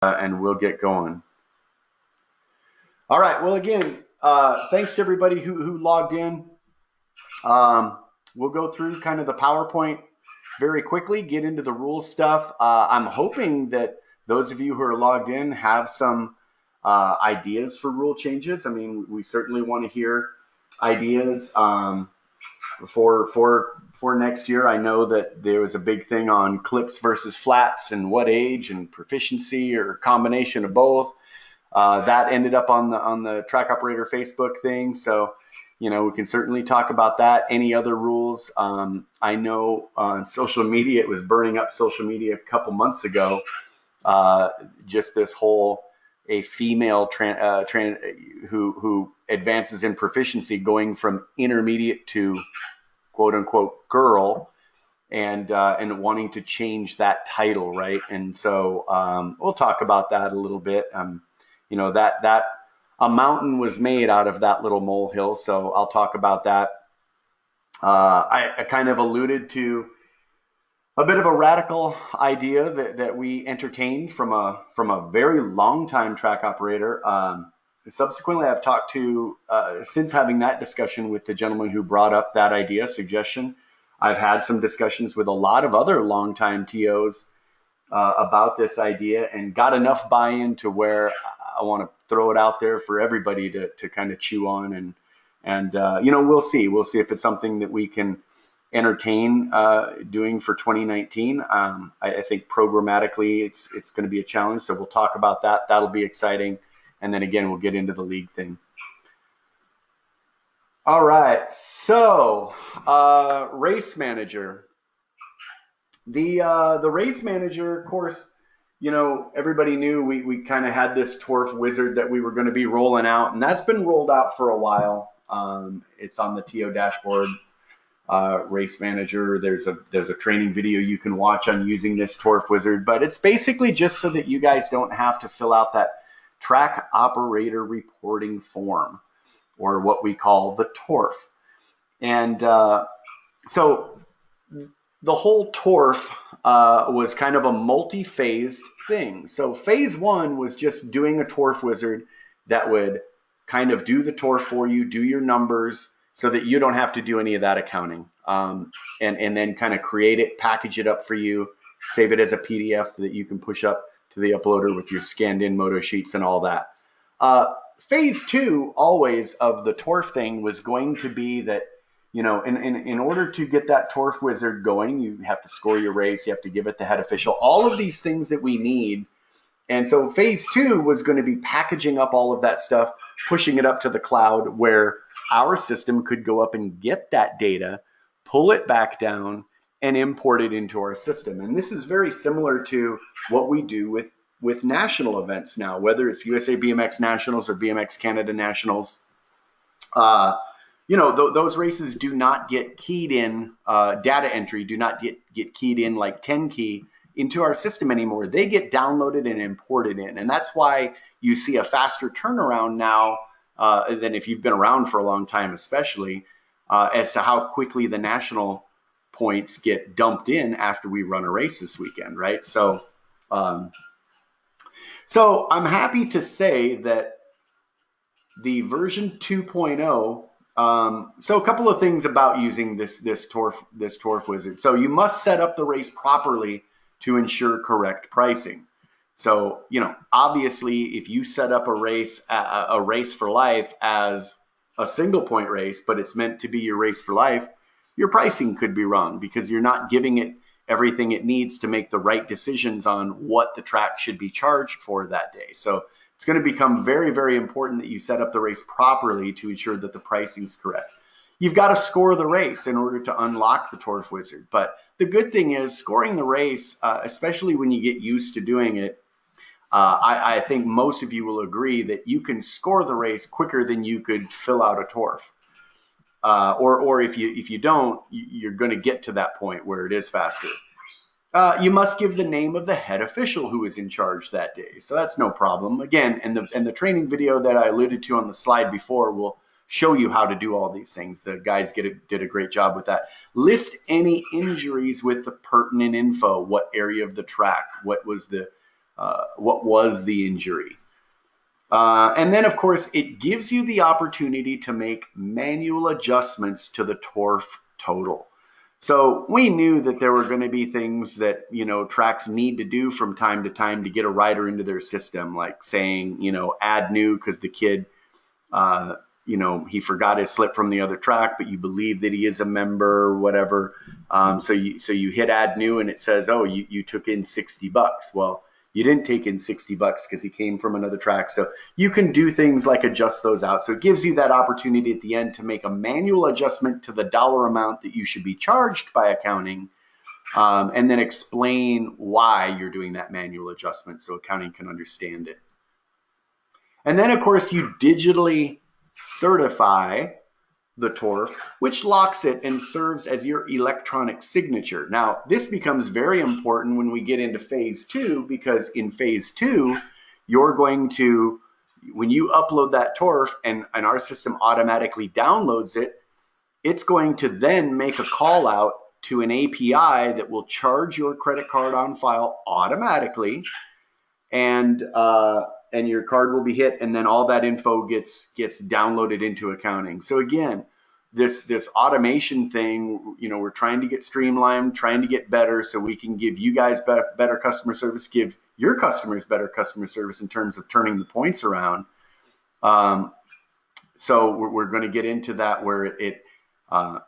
and we'll get going. All right. Well, again, thanks to everybody who logged in. We'll go through kind of the PowerPoint very quickly, get into the rules stuff. I'm hoping that those of you who are logged in have some ideas for rule changes. I mean, we certainly want to hear ideas for next year. I know that there was a big thing on clips versus flats and what age and proficiency or combination of both. That ended up on the track operator Facebook thing. So, we can certainly talk about that. Any other rules? I know on social media, it was burning up social media a couple months ago. Just this whole a female who advances in proficiency going from intermediate to quote unquote girl and wanting to change that title, right? And so we'll talk about that a little bit. That a mountain was made out of that little molehill, so I'll talk about that. I kind of alluded to a bit of a radical idea that we entertained from a very long time track operator. Subsequently, I've talked to, since having that discussion with the gentleman who brought up that idea, suggestion, I've had some discussions with a lot of other longtime TOs about this idea and got enough buy-in to where I want to throw it out there for everybody to kind of chew on. And we'll see. We'll see if it's something that we can entertain doing for 2019. I think programmatically it's going to be a challenge. So we'll talk about that. That'll be exciting. And then again, we'll get into the league thing. All right. So race manager. The race manager, of course, everybody knew we kind of had this Torf wizard that we were going to be rolling out, and that's been rolled out for a while. It's on the TO dashboard. Race manager. There's a training video you can watch on using this Torf wizard, but it's basically just so that you guys don't have to fill out that track operator reporting form, or what we call the Torf. And so the whole Torf was kind of a multi-phased thing. So phase one was just doing a Torf wizard that would kind of do the Torf for you, do your numbers, so that you don't have to do any of that accounting, and then kind of create it, package it up for you, save it as a PDF that you can push up to the uploader with your scanned in Moto sheets and all that. Phase two always of the Torf thing was going to be that, in order to get that Torf wizard going, you have to score your race, you have to give it the head official, all of these things that we need. And so phase two was going to be packaging up all of that stuff, pushing it up to the cloud where our system could go up and get that data, pull it back down, and import it into our system. And this is very similar to what we do with national events now, whether it's USA BMX Nationals or BMX Canada Nationals. Those races do not get keyed in, data entry do not get keyed in like 10 key into our system anymore. They get downloaded and imported in. And that's why you see a faster turnaround now than if you've been around for a long time, especially as to how quickly the national points get dumped in after we run a race this weekend, right? So I'm happy to say that the version 2.0. So a couple of things about using this Torf wizard. So you must set up the race properly to ensure correct pricing. So, obviously, if you set up a race for life as a single point race, but it's meant to be your race for life, your pricing could be wrong because you're not giving it everything it needs to make the right decisions on what the track should be charged for that day. So it's going to become very, very important that you set up the race properly to ensure that the pricing is correct. You've got to score the race in order to unlock the Torf wizard. But the good thing is scoring the race, especially when you get used to doing it, I think most of you will agree that you can score the race quicker than you could fill out a Torf. Or if you don't, you're going to get to that point where it is faster. You must give the name of the head official who is in charge that day. So that's no problem. Again, and the training video that I alluded to on the slide before will show you how to do all these things. The guys did a great job with that. List any injuries with the pertinent info. What area of the track? What was the what was the injury. And then, of course, it gives you the opportunity to make manual adjustments to the TORF total. So we knew that there were going to be things that, tracks need to do from time to time to get a rider into their system, like saying, add new because the kid, he forgot his slip from the other track, but you believe that he is a member or whatever. So you hit add new and it says, oh, you took in $60. Well, you didn't take in $60 because he came from another track. So you can do things like adjust those out. So it gives you that opportunity at the end to make a manual adjustment to the dollar amount that you should be charged by accounting, and then explain why you're doing that manual adjustment so accounting can understand it. And then, of course, you digitally certify the TORF, which locks it and serves as your electronic signature. Now, this becomes very important when we get into phase 2, because in phase 2, you're going to, when you upload that TORF and our system automatically downloads it, it's going to then make a call out to an API that will charge your credit card on file automatically, and your card will be hit, and then all that info gets downloaded into accounting. So again, this automation thing, we're trying to get streamlined, trying to get better so we can give you guys better customer service, give your customers better customer service in terms of turning the points around. So we're going to get into that where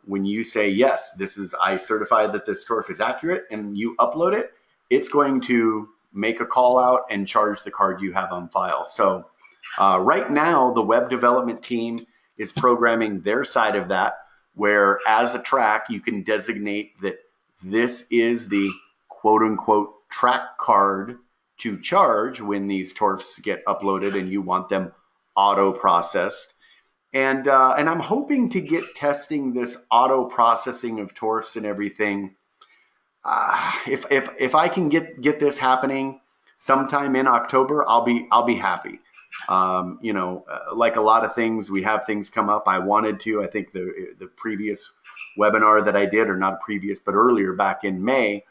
when you say, yes, I certify that this TORF is accurate, and you upload it, it's going to make a call out and charge the card you have on file. So right now, the web development team is programming their side of that, where as a track, you can designate that this is the quote unquote track card to charge when these TORFs get uploaded and you want them auto processed. And I'm hoping to get testing this auto processing of TORFs and everything. If I can get this happening sometime in October, I'll be happy. Like a lot of things, we have things come up. I think the previous webinar that I did, or not previous, but earlier back in May,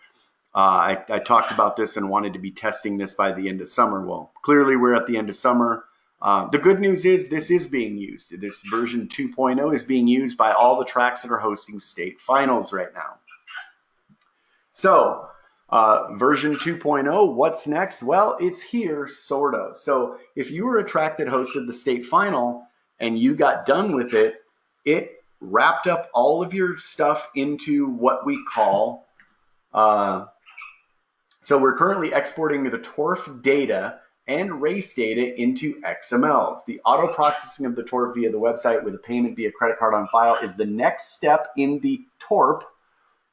I talked about this and wanted to be testing this by the end of summer. Well, clearly we're at the end of summer. The good news is this is being used. This version 2.0 is being used by all the tracks that are hosting state finals right now. So version 2.0, what's next? Well, it's here, sort of. So if you were a track that hosted the state final and you got done with it, it wrapped up all of your stuff into what we call, so we're currently exporting the TORF data and race data into XMLs. The auto processing of the TORF via the website with a payment via credit card on file is the next step in the TORP.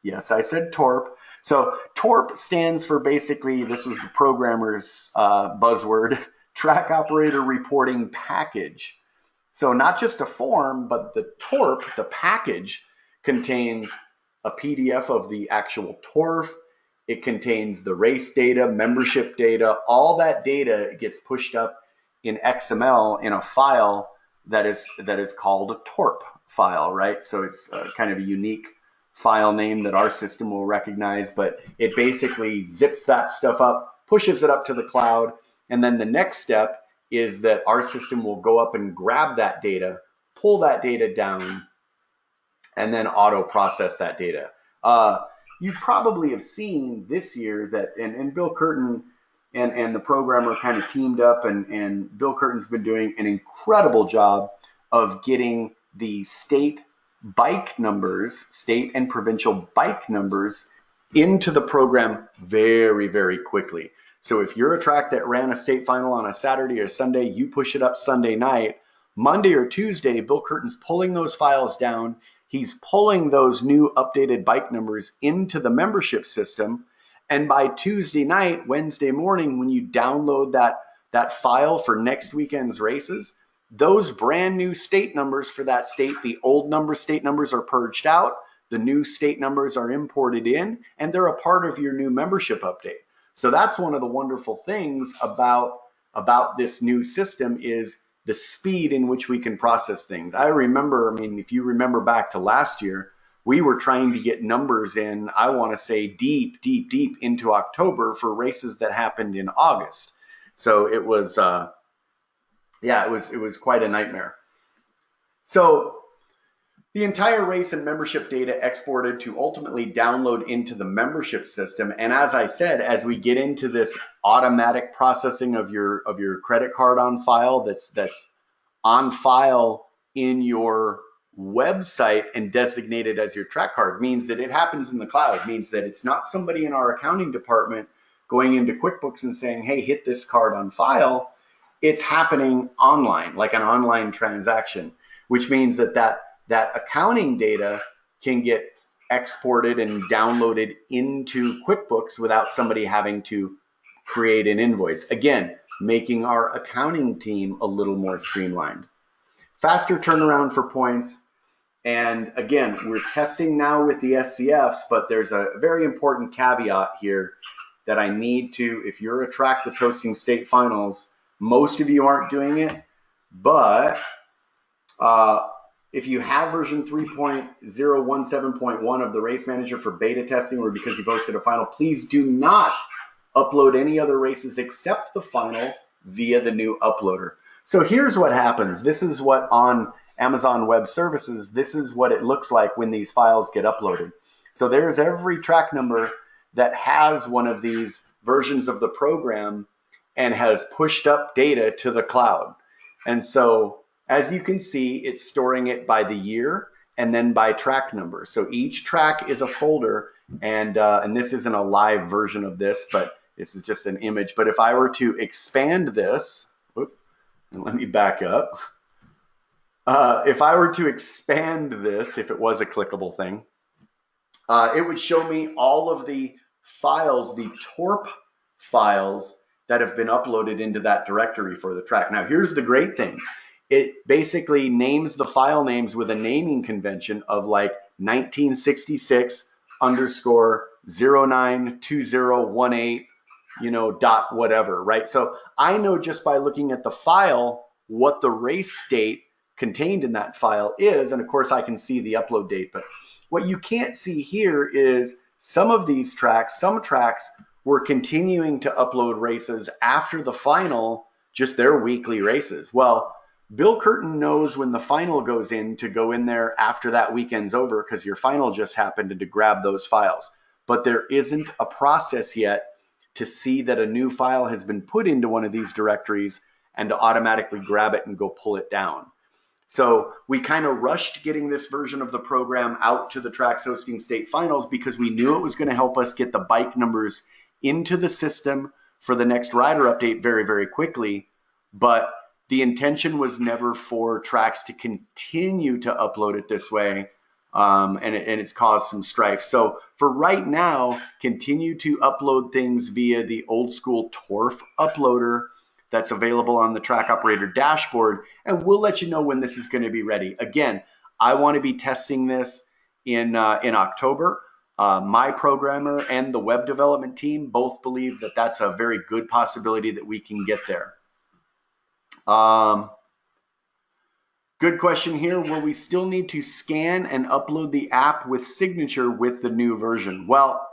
Yes, I said TORP. So TORP stands for, basically, this was the programmer's buzzword, track operator reporting package. So not just a form, but the TORP, the package, contains a PDF of the actual TORF. It contains the race data, membership data. All that data gets pushed up in XML in a file that is called a TORP file, right? So it's kind of a unique file name that our system will recognize, but it basically zips that stuff up, pushes it up to the cloud, and then the next step is that our system will go up and grab that data, pull that data down, and then auto process that data. You probably have seen this year that, and Bill Curtin and the programmer kind of teamed up, and Bill Curtin's been doing an incredible job of getting the state bike numbers, state and provincial bike numbers, into the program very, very quickly. So if you're a track that ran a state final on a Saturday or Sunday, you push it up Sunday night. Monday or Tuesday, Bill Curtin's pulling those files down. He's pulling those new updated bike numbers into the membership system. And by Tuesday night, Wednesday morning, when you download that file for next weekend's races, those brand new state numbers for that state, the old state numbers are purged out, the new state numbers are imported in, and they're a part of your new membership update. So that's one of the wonderful things about this new system, is the speed in which we can process things. I remember, if you remember back to last year, we were trying to get numbers in, I want to say deep, deep, deep into October for races that happened in August. So it was, it was quite a nightmare. So the entire race and membership data exported to ultimately download into the membership system. And as I said, as we get into this automatic processing of your credit card on file, that's on file in your website and designated as your track card, means that it happens in the cloud, means that it's not somebody in our accounting department going into QuickBooks and saying, hey, hit this card on file. It's happening online, like an online transaction, which means that accounting data can get exported and downloaded into QuickBooks without somebody having to create an invoice. Again, making our accounting team a little more streamlined. Faster turnaround for points. And again, we're testing now with the SCFs, but there's a very important caveat here that I need to, if you're a track that's hosting state finals, most of you aren't doing it, but if you have version 3.017.1 of the Race Manager for beta testing or because you posted a final, please do not upload any other races except the final via the new uploader. So here's what happens. This is what on Amazon Web Services, this is what it looks like when these files get uploaded. So there's every track number that has one of these versions of the program and has pushed up data to the cloud. And so as you can see, it's storing it by the year and then by track number. So each track is a folder, and this isn't a live version of this, but this is just an image. But if I were to expand this, and let me back up. If I were to expand this, if it was a clickable thing, it would show me all of the files, the TORP files that have been uploaded into that directory for the track. Now, here's the great thing. It basically names the file names with a naming convention of like 1966 underscore 092018, dot whatever, right? So I know just by looking at the file what the race date contained in that file is. And of course, I can see the upload date. But what you can't see here is some of these tracks, some tracks were continuing to upload races after the final, just their weekly races. Well, Bill Curtin knows when the final goes in to go in there after that weekend's over because your final just happened and to grab those files. But there isn't a process yet to see that a new file has been put into one of these directories and to automatically grab it and go pull it down. So we kind of rushed getting this version of the program out to the tracks hosting state finals because we knew it was going to help us get the bike numbers into the system for the next rider update very, very quickly. But the intention was never for tracks to continue to upload it this way, and it's caused some strife. So for right now, continue to upload things via the old school TORF uploader that's available on the track operator dashboard, and we'll let you know when this is going to be ready. Again, I want to be testing this in October. My programmer and the web development team both believe that that's a very good possibility that we can get there. Good question here. Will we still need to scan and upload the app with signature with the new version? Well,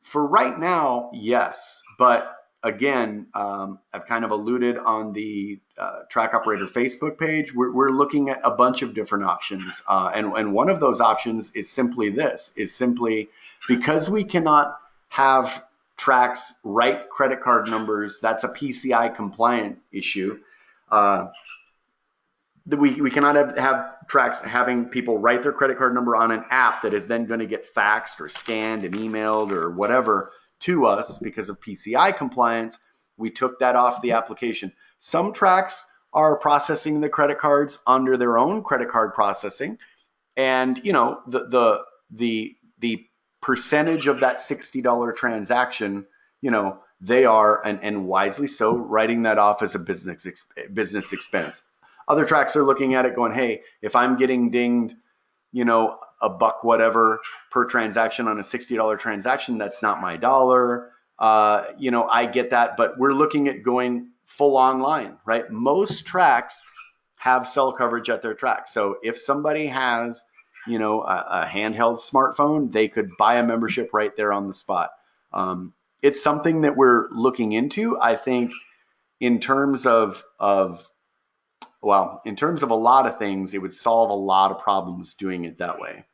for right now, yes. But again, I've kind of alluded on the Track Operator Facebook page. We're looking at a bunch of different options. And one of those options is simply this, is simply because we cannot have tracks write credit card numbers, that's a PCI compliant issue. We cannot have tracks having people write their credit card number on an app that is then going to get faxed or scanned and emailed or whatever to us because of PCI compliance. We took that off the application. Some tracks are processing the credit cards under their own credit card processing, and the percentage of that $60 transaction, they are, and wisely so, writing that off as a business expense. Other tracks are looking at it going, hey, if I'm getting dinged, $1 whatever per transaction on a $60 transaction, that's not my dollar. I get that, but we're looking at going full online, right? Most tracks have cell coverage at their tracks. So if somebody has a handheld smartphone, they could buy a membership right there on the spot. It's something that we're looking into. I think in terms of in terms of a lot of things, it would solve a lot of problems doing it that way.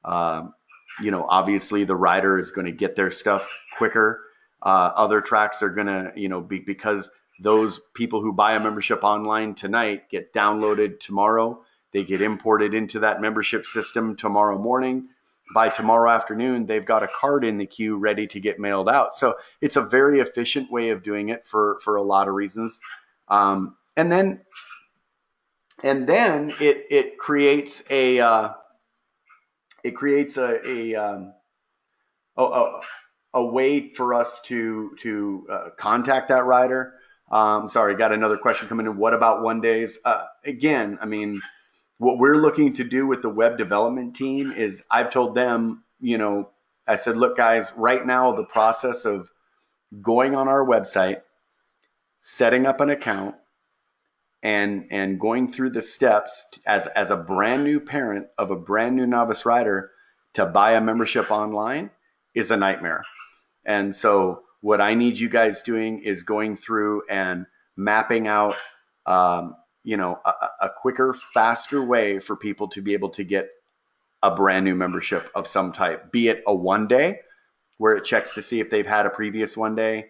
Obviously the rider is going to get their stuff quicker. Other tracks are going to, because those people who buy a membership online tonight get downloaded tomorrow. They get imported into that membership system tomorrow morning. By tomorrow afternoon, they've got a card in the queue ready to get mailed out. So it's a very efficient way of doing it for a lot of reasons. And then it creates a way for us to contact that rider. Sorry, got another question coming in. What about 1-days? Again, I mean, what we're looking to do with the web development team is I've told them, I said, look, guys, right now, the process of going on our website, setting up an account, and going through the steps as a brand new parent of a brand new novice rider to buy a membership online is a nightmare. And so what I need you guys doing is going through and mapping out, a quicker, faster way for people to be able to get a brand new membership of some type, be it a 1-day where it checks to see if they've had a previous 1-day,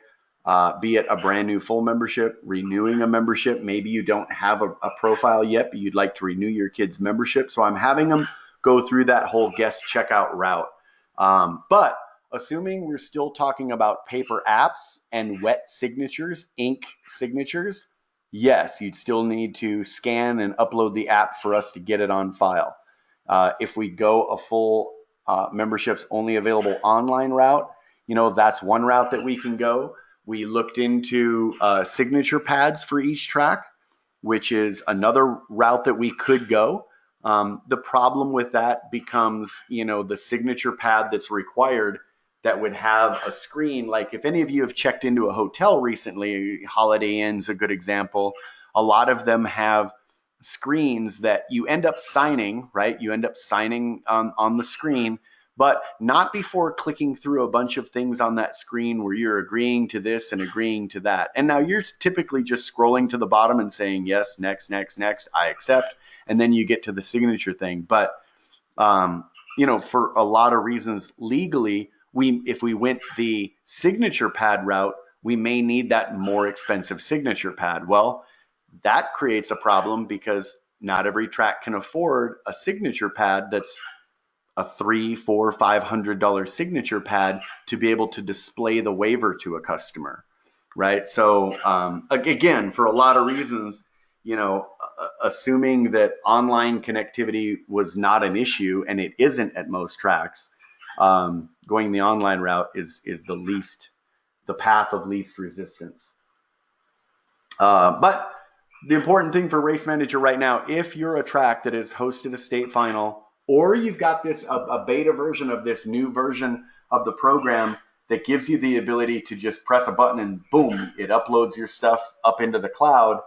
be it a brand new full membership, renewing a membership. Maybe you don't have a profile yet, but you'd like to renew your kid's membership. So I'm having them go through that whole guest checkout route. But assuming we're still talking about paper apps and wet signatures, ink signatures, yes, you'd still need to scan and upload the app for us to get it on file. If we go a full memberships only available online route, that's one route that we can go. We looked into signature pads for each track, which is another route that we could go. The problem with that becomes, the signature pad that's required that would have a screen. Like if any of you have checked into a hotel recently, Holiday Inn's a good example. A lot of them have screens that you end up signing, right? You end up signing on the screen, but not before clicking through a bunch of things on that screen where you're agreeing to this and agreeing to that. And now you're typically just scrolling to the bottom and saying, yes, next, next, next, I accept. And then you get to the signature thing. But, for a lot of reasons legally, if we went the signature pad route, we may need that more expensive signature pad. Well, that creates a problem because not every track can afford a signature pad that's a $300, $400, $500 signature pad to be able to display the waiver to a customer, right? So again, for a lot of reasons, assuming that online connectivity was not an issue, and it isn't at most tracks, going the online route is the path of least resistance. But the important thing for Race Manager right now, if you're a track that has hosted a state final, or you've got a beta version of this new version of the program that gives you the ability to just press a button and boom, it uploads your stuff up into the cloud,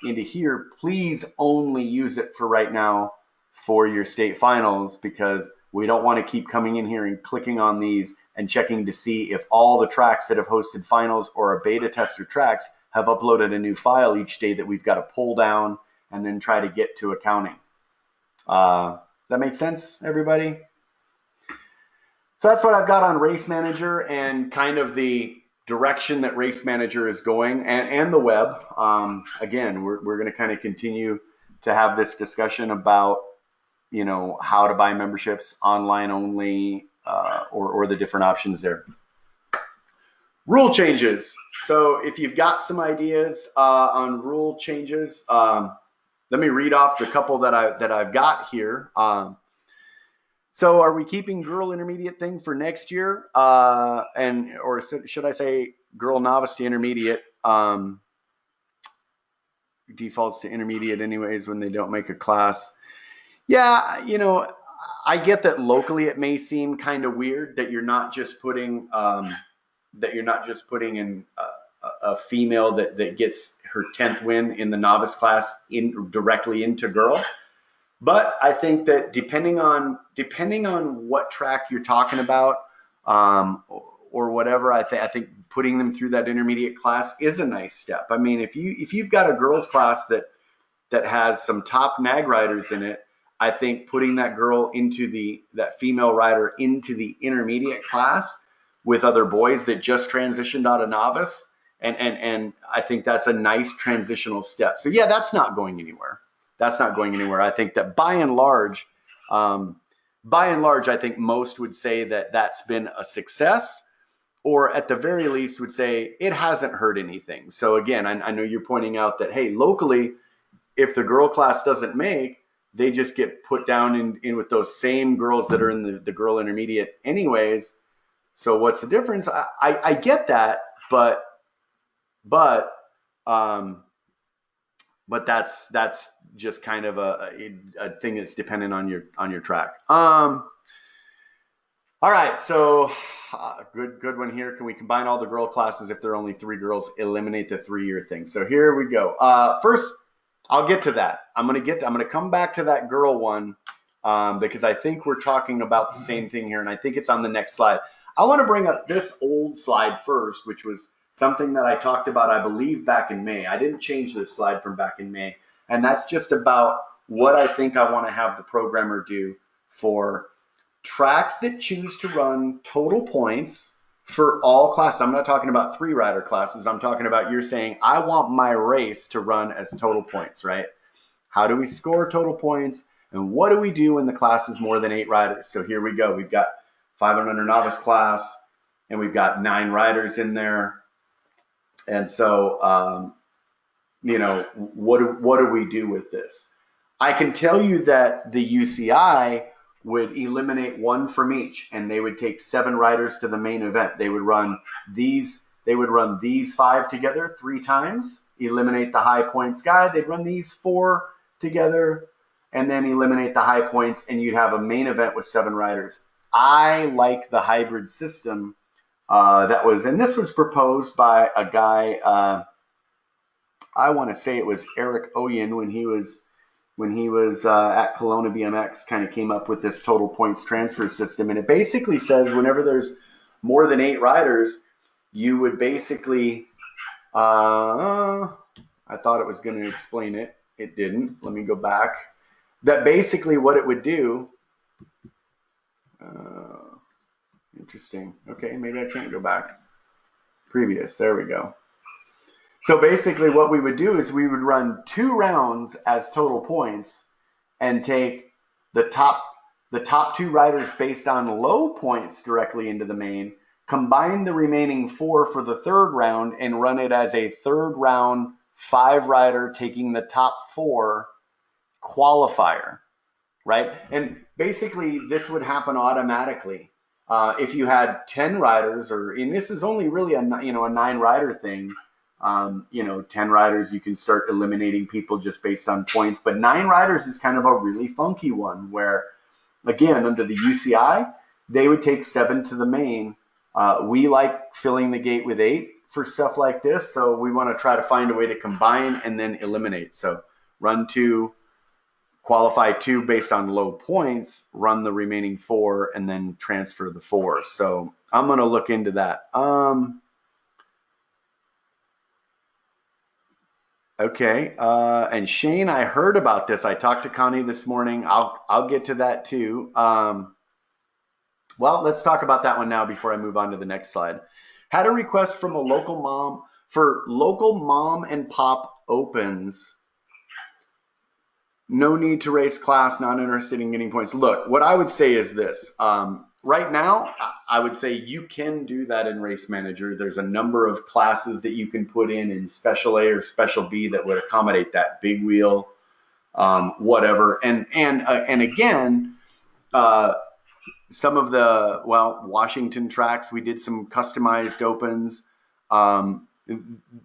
into here, please only use it for right now for your state finals, because we don't want to keep coming in here and clicking on these and checking to see if all the tracks that have hosted finals or are beta tester tracks have uploaded a new file each day that we've got to pull down and then try to get to accounting. Does that make sense, everybody? So that's what I've got on Race Manager and kind of the direction that Race Manager is going, and the web. Again, we're going to kind of continue to have this discussion about, how to buy memberships online only, or the different options there. Rule changes. So if you've got some ideas on rule changes, let me read off the couple that I've got here. So are we keeping girl intermediate thing for next year? Or should I say girl novice to intermediate? Defaults to intermediate anyways when they don't make a class. Yeah, I get that locally it may seem kind of weird that you're not just putting in a female that gets her 10th win in the novice class directly into girl. But I think that depending on what track you're talking about, or whatever, I think putting them through that intermediate class is a nice step. I mean, if you've got a girls class that has some top nag riders in it, I think putting that girl into that female rider into the intermediate class with other boys that just transitioned out of novice, and I think that's a nice transitional step. So yeah, that's not going anywhere. That's not going anywhere. I think that um, by and large, I think most would say that that's been a success, or at the very least would say it hasn't hurt anything. So again, I know you're pointing out that, hey, locally, if the girl class doesn't make, they just get put down in with those same girls that are in the girl intermediate anyways. So what's the difference? I get that, but um, but that's just kind of a thing that's dependent on your track. All right, so good one here. Can we combine all the girl classes if there are only 3 girls? Eliminate the 3-year thing. So here we go. First, I'll get to that. I'm gonna come back to that girl one, because I think we're talking about the same thing here, and I think it's on the next slide. I want to bring up this old slide first, which was something that I talked about, I believe, back in May. I didn't change this slide from back in May, and that's just about what I think I want to have the programmer do for tracks that choose to run total points for all classes. I'm not talking about 3-rider classes. I'm talking about, you're saying, I want my race to run as total points, right? How do we score total points? And what do we do when the class is more than 8 riders? So here we go. We've got 500 novice class, and we've got 9 riders in there. And so, what do we do with this? I can tell you that the UCI would eliminate 1 from each, and they would take 7 riders to the main event. They would run these 5 together 3 times, eliminate the high points guy. They'd run these 4 together, and then eliminate the high points, and you'd have a main event with 7 riders. I like the hybrid system and this was proposed by a guy. I want to say it was Eric Oyen when he was at Kelowna BMX, kind of came up with this total points transfer system. And it basically says whenever there's more than 8 riders, you would basically, I thought it was going to explain it. It didn't. Let me go back. That basically what it would do, interesting. Okay, maybe I can't go back. Previous, there we go. So basically what we would do is we would run 2 rounds as total points and take the top 2 riders based on low points directly into the main, combine the remaining 4 for the 3rd round, and run it as a 3rd round 5-rider taking the top 4 qualifier, right? And basically this would happen automatically. If you had 10 riders, and this is only really a 9-rider thing, 10 riders, you can start eliminating people just based on points. But 9 riders is kind of a really funky one where, again, under the UCI, they would take 7 to the main. We like filling the gate with 8 for stuff like this. So we want to try to find a way to combine and then eliminate. So run 2, qualify 2 based on low points, run the remaining 4, and then transfer the 4. So I'm going to look into that. Okay, and Shane, I heard about this. I talked to Connie this morning. I'll get to that too. Well, let's talk about that one now before I move on to the next slide. Had a request from a local mom for local mom and pop opens. No need to race class, not interested in getting points. Look, what I would say is this. Right now, I would say you can do that in Race Manager. There's a number of classes that you can put in Special A or Special B that would accommodate that, big wheel, whatever. And again, some of the, Washington tracks, we did some customized opens.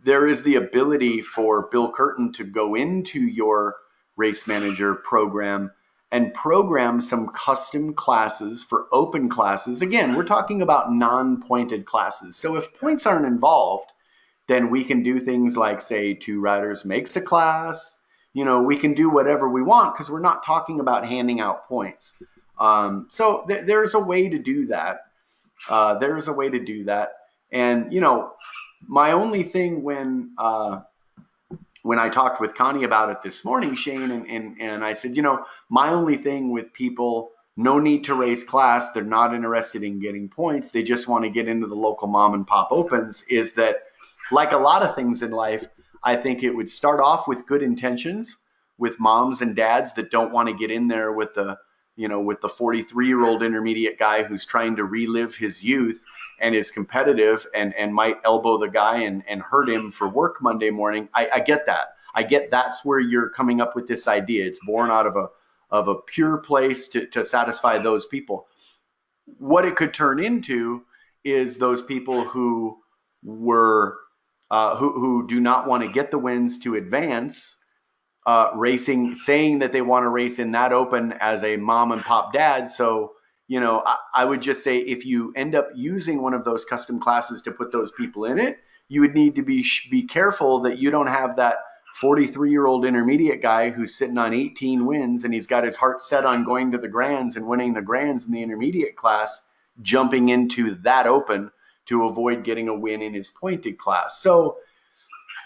There is the ability for Bill Curtin to go into your Race Manager program and program some custom classes for open classes. Again, we're talking about non-pointed classes. So if points aren't involved, then we can do things like, say, 2 riders makes a class. we can do whatever we want because we're not talking about handing out points. So there's a way to do that. There's a way to do that. And, my only thing when I talked with Connie about it this morning, Shane, and I said, my only thing with people, no need to raise class. They're not interested in getting points. They just want to get into the local mom and pop opens, is that, like a lot of things in life, I think it would start off with good intentions with moms and dads that don't want to get in there with the 43-year-old intermediate guy who's trying to relive his youth and is competitive and might elbow the guy and hurt him for work Monday morning. I get that. I get that's where you're coming up with this idea. It's born out of a pure place to satisfy those people. What it could turn into is those people who were who do not want to get the wins to advance, racing, saying that they want to race in that open as a mom and pop dad. So, I would just say, if you end up using one of those custom classes to put those people in it, you would need to be careful that you don't have that 43-year-old intermediate guy who's sitting on 18 wins and he's got his heart set on going to the grands and winning the grands in the intermediate class, jumping into that open to avoid getting a win in his pointed class. So,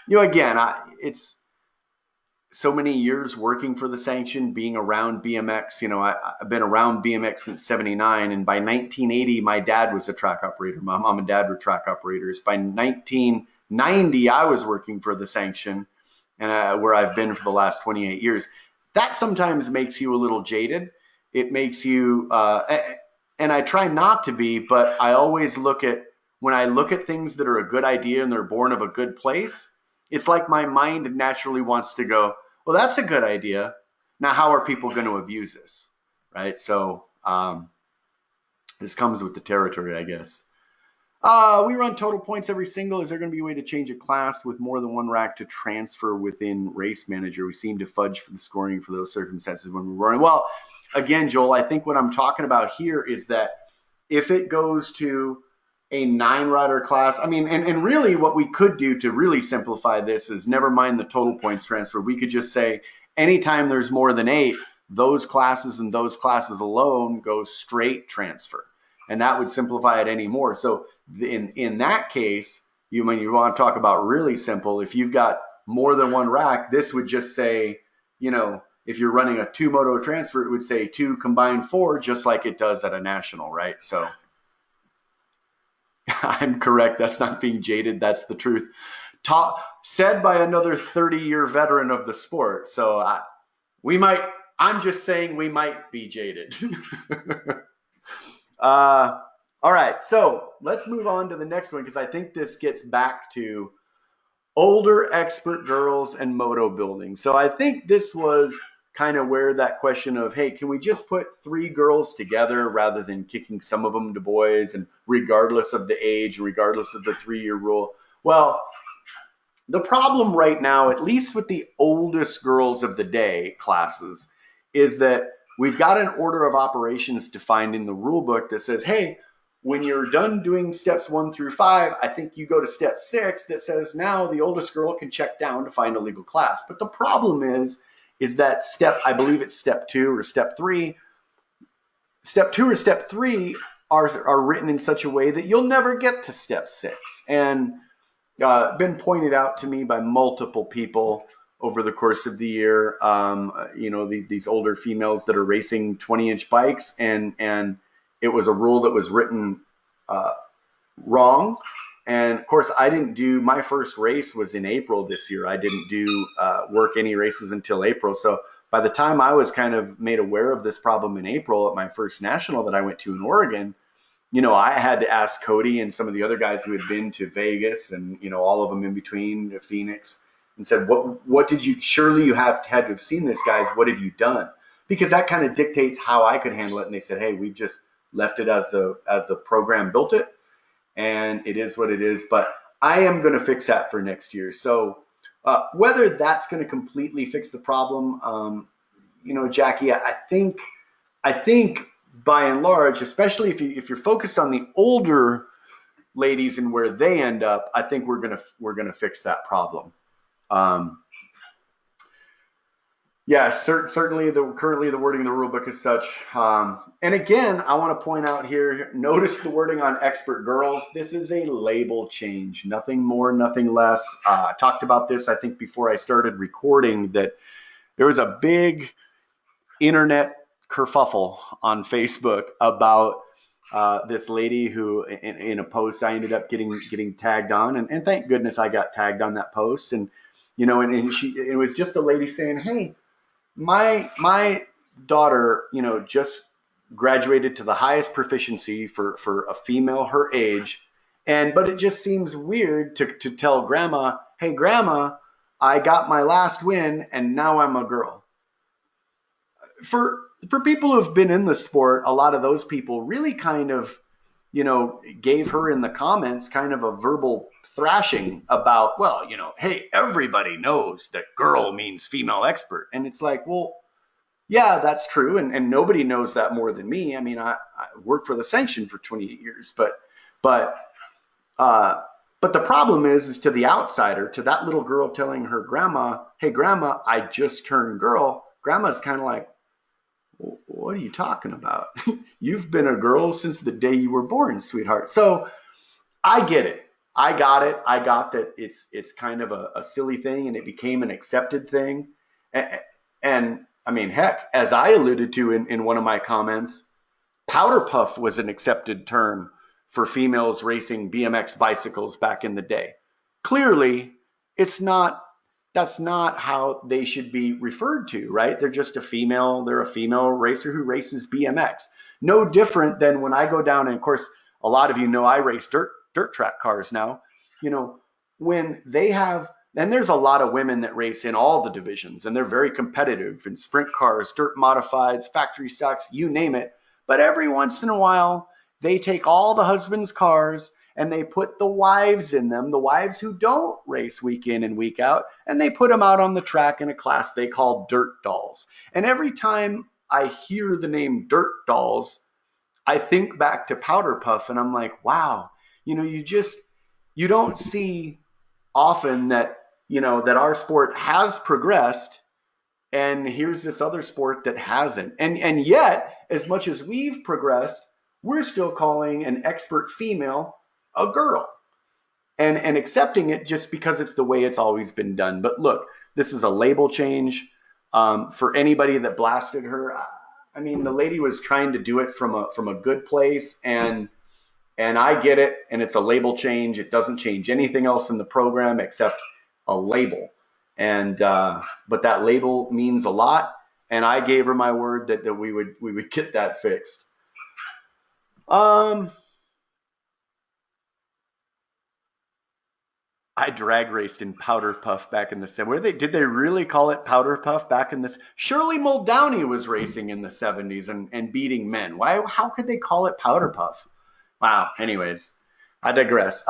again, it's so many years working for the sanction, being around BMX. I've been around BMX since '79, and by 1980, my dad was a track operator. My mom and dad were track operators. By 1990, I was working for the sanction, and where I've been for the last 28 years. That sometimes makes you a little jaded. It makes you, and I try not to be, but I always when I look at things that are a good idea and they're born of a good place, it's like my mind naturally wants to go, well, that's a good idea. Now, how are people going to abuse this? Right? So this comes with the territory, I guess. We run total points every single. Is there going to be a way to change a class with more than one rack to transfer within Race Manager? We seem to fudge for the scoring for those circumstances when we're running. Well, again, Joel, I think what I'm talking about here is that if it goes to a 9-rider class, and really what we could do to really simplify this is never mind the total points transfer. We could just say anytime there's more than 8, those classes and those classes alone go straight transfer. And that would simplify it any more. So in that case, you want to talk about really simple, if you've got more than one rack, this would just say, if you're running a 2-moto transfer, it would say 2 combined 4, just like it does at a national, right? So I'm correct. That's not being jaded. That's the truth. Said by another 30-year veteran of the sport. So I'm just saying we might be jaded. All right. So let's move on to the next one, because I think this gets back to older expert girls and moto building. So I think this was kind of where that question of, hey, can we just put 3 girls together rather than kicking some of them to boys, and regardless of the age, regardless of the 3-year rule? Well, the problem right now, at least with the oldest girls of the day classes, is that we've got an order of operations defined in the rule book that says, hey, when you're done doing steps 1 through 5, I think you go to step 6 that says now the oldest girl can check down to find a legal class. But the problem is that I believe it's step 2 or step 3. Step 2 or step 3 are written in such a way that you'll never get to step 6. And been pointed out to me by multiple people over the course of the year, these older females that are racing 20-inch bikes, and it was a rule that was written wrong. And of course, my first race was in April this year. I didn't do work any races until April. So by the time I was kind of made aware of this problem in April at my first national that I went to in Oregon, I had to ask Cody and some of the other guys who had been to Vegas and, all of them in between, to Phoenix, and said, what did you, surely you had to have seen this, guys. What have you done? Because that kind of dictates how I could handle it. And they said, hey, we just left it as the program built it. And it is what it is. But I am going to fix that for next year. So whether that's going to completely fix the problem, Jackie, I think by and large, especially if you're focused on the older ladies and where they end up, I think we're gonna fix that problem. Yeah, certainly currently the wording in the rule book is such. And again, I want to point out here, notice the wording on expert girls. This is a label change, nothing more, nothing less. I talked about this, I think, before I started recording, that there was a big internet kerfuffle on Facebook about this lady who, in a post, I ended up getting tagged on, and thank goodness I got tagged on that post. And and it was just a lady saying, "Hey, my daughter, just graduated to the highest proficiency for a female her age, but it just seems weird to tell grandma, hey grandma, I got my last win and now I'm a girl." For people who've been in the sport, a lot of those people really kind of, gave her in the comments kind of a verbal thrashing about, well, hey, everybody knows that girl means female expert. And it's like, well, yeah, that's true, and nobody knows that more than me. I mean, I worked for the sanction for 28 years, but uh, but the problem is to the outsider, to that little girl telling her grandma, "Hey, grandma, I just turned girl." Grandma's kind of like, "What are you talking about? You've been a girl since the day you were born, sweetheart." So I get it. I got it. I got that it's kind of a silly thing, and it became an accepted thing. And I mean, heck, as I alluded to in one of my comments, powder puff was an accepted term for females racing BMX bicycles back in the day. Clearly, it's not. That's not how they should be referred to, right? They're just a female. They're a female racer who races BMX. No different than when I go down, and of course, a lot of you know I race dirt track cars now. You know, when they have, and there's a lot of women that race in all the divisions, and they're very competitive in sprint cars, dirt modifieds, factory stocks, you name it. But every once in a while, they take all the husbands' cars and they put the wives in them, the wives who don't race week in and week out, and they put them out on the track in a class they call dirt dolls. And every time I hear the name dirt dolls, I think back to Powder Puff and I'm like, wow, you don't see often that, that our sport has progressed, and here's this other sport that hasn't. And yet, as much as we've progressed, we're still calling an expert female a girl, and accepting it just because it's the way it's always been done. But look, this is a label change. For anybody that blasted her, I mean, the lady was trying to do it from a good place, and I get it, and it's a label change. It doesn't change anything else in the program except a label. And but that label means a lot, and I gave her my word that we would get that fixed. Um, I drag raced in Powder Puff back in the '70s. Did they really call it Powder Puff back in this? Shirley Muldowney was racing in the '70s and beating men. Why? How could they call it Powder Puff? Wow. Anyways, I digress.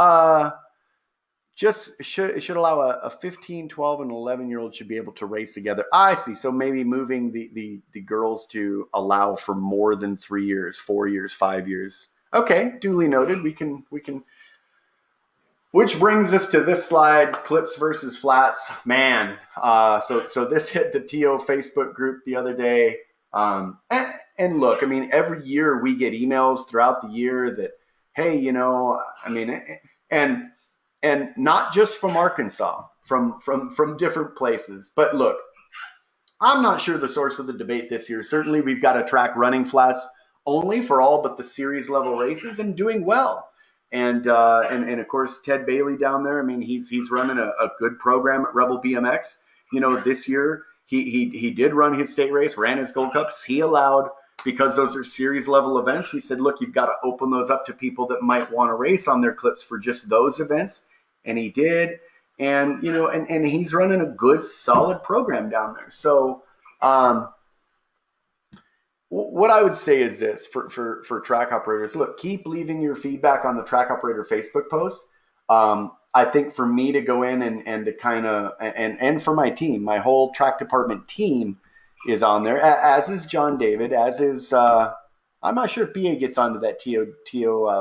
Just should allow a 15, 12, and 11-year-old should be able to race together. I see. So maybe moving the girls to allow for more than 3 years, 4 years, 5 years. Okay, duly noted. We can. Which brings us to this slide: clips versus flats. Man, so this hit the TO Facebook group the other day. And look, I mean, every year we get emails throughout the year that, hey, I mean, and not just from Arkansas, from different places. But look, I'm not sure the source of the debate this year. Certainly, we've got a track running flats only for all but the series level races and doing well. And of course Ted Bailey down there. I mean, he's running a good program at Rebel BMX. This year he did run his state race, ran his Gold Cups. He allowed, because those are series level events. We said, look, you've got to open those up to people that might want to race on their clips for just those events, and he did. And and he's running a good solid program down there. So what I would say is this for track operators: look, keep leaving your feedback on the track operator Facebook post. I think for me to go in and to kind of, and for my team, my whole track department team is on there, as is John David, as is, I'm not sure if BA gets onto that TO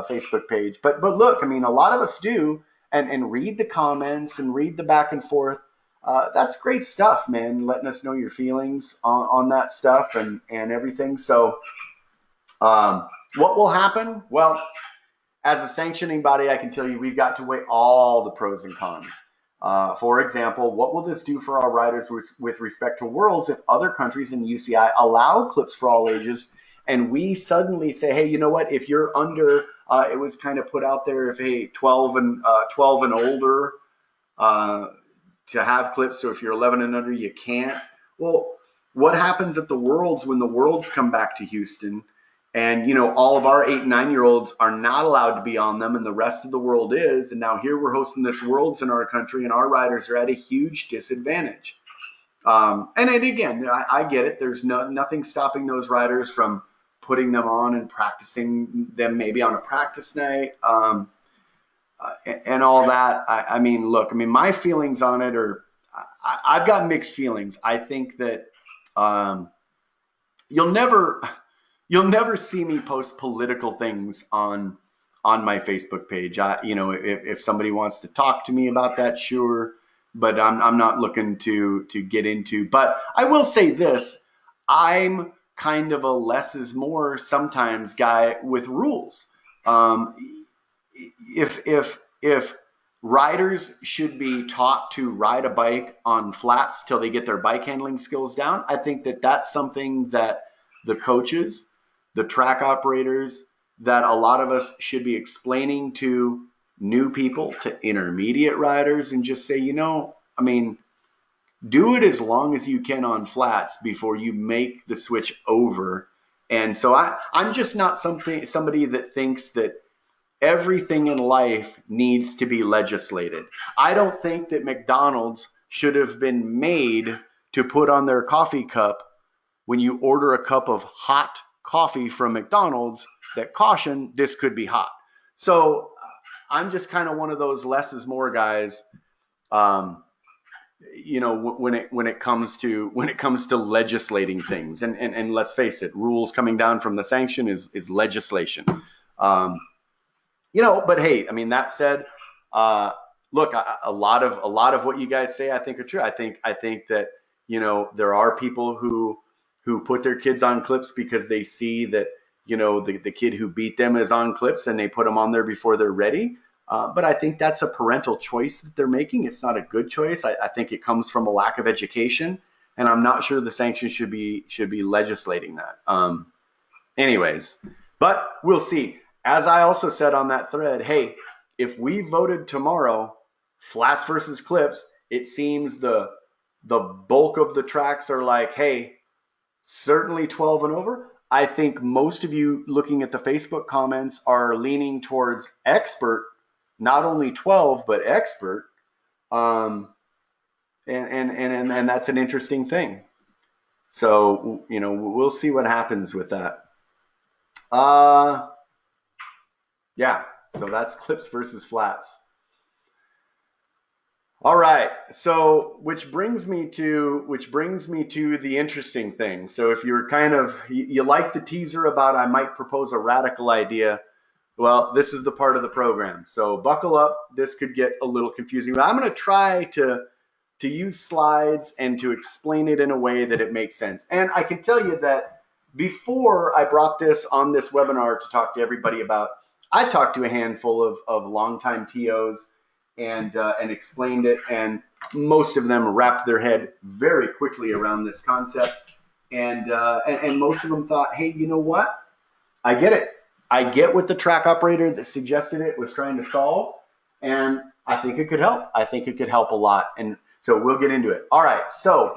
Facebook page, but look, I mean, a lot of us do, and read the comments and read the back and forth. that's great stuff, man. Letting us know your feelings on that stuff and everything. So, what will happen? Well, as a sanctioning body, I can tell you we've got to weigh all the pros and cons. For example, what will this do for our riders with respect to Worlds if other countries in UCI allow clips for all ages, and we suddenly say, hey, you know what? If you're under, it was kind of put out there, if hey, 12 and older to have clips. So if you're 11 and under, you can't. Well, what happens at the Worlds when the Worlds come back to Houston? And, you know, all of our 8 and 9-year-olds are not allowed to be on them, and the rest of the world is. And now here we're hosting this Worlds in our country, and our riders are at a huge disadvantage. And again, I get it. There's nothing stopping those riders from putting them on and practicing them maybe on a practice night and all that. I mean, look, I mean, my feelings on it are I've got mixed feelings. I think that you'll never see me post political things on my Facebook page. You know, if somebody wants to talk to me about that, sure, but I'm not looking to get into. But I will say this: I'm kind of a less is more sometimes guy with rules. If riders should be taught to ride a bike on flats till they get their bike handling skills down, I think that that's something that the coaches, the track operators, that a lot of us should be explaining to new people, to intermediate riders, and just say, you know, I mean, do it as long as you can on flats before you make the switch over. And so I'm just not somebody that thinks that everything in life needs to be legislated. I don't think that McDonald's should have been made to put on their coffee cup when you order a cup of hot coffee from McDonald's that caution, this could be hot. So I'm just kind of one of those less is more guys. You know, when it comes to legislating things, and let's face it, rules coming down from the sanction is legislation. You know, but hey, I mean, that said, look, a lot of what you guys say, I think are true. I think that, you know, there are people who put their kids on clips because they see that, you know, the kid who beat them is on clips and they put them on there before they're ready. But I think that's a parental choice that they're making. It's not a good choice. I think it comes from a lack of education, and I'm not sure the sanctions should be legislating that. Anyways, but we'll see. As I also said on that thread, hey, if we voted tomorrow, flats versus clips, it seems the bulk of the tracks are like, hey, certainly 12 and over. I think most of you looking at the Facebook comments are leaning towards expert, not only 12, but expert. And that's an interesting thing. So, you know, we'll see what happens with that. Yeah, so that's clips versus flats. All right, so which brings me to the interesting thing. So if you're kind of you like the teaser about I might propose a radical idea, well, this is the part of the program. So buckle up. This could get a little confusing, but I'm going to try to use slides and to explain it in a way that it makes sense. And I can tell you that before I brought this on this webinar to talk to everybody about, I talked to a handful of longtime TOs and explained it, and most of them wrapped their head very quickly around this concept, and most of them thought, hey, you know what? I get it. I get what the track operator that suggested it was trying to solve, and I think it could help. I think it could help a lot, and so we'll get into it. All right, so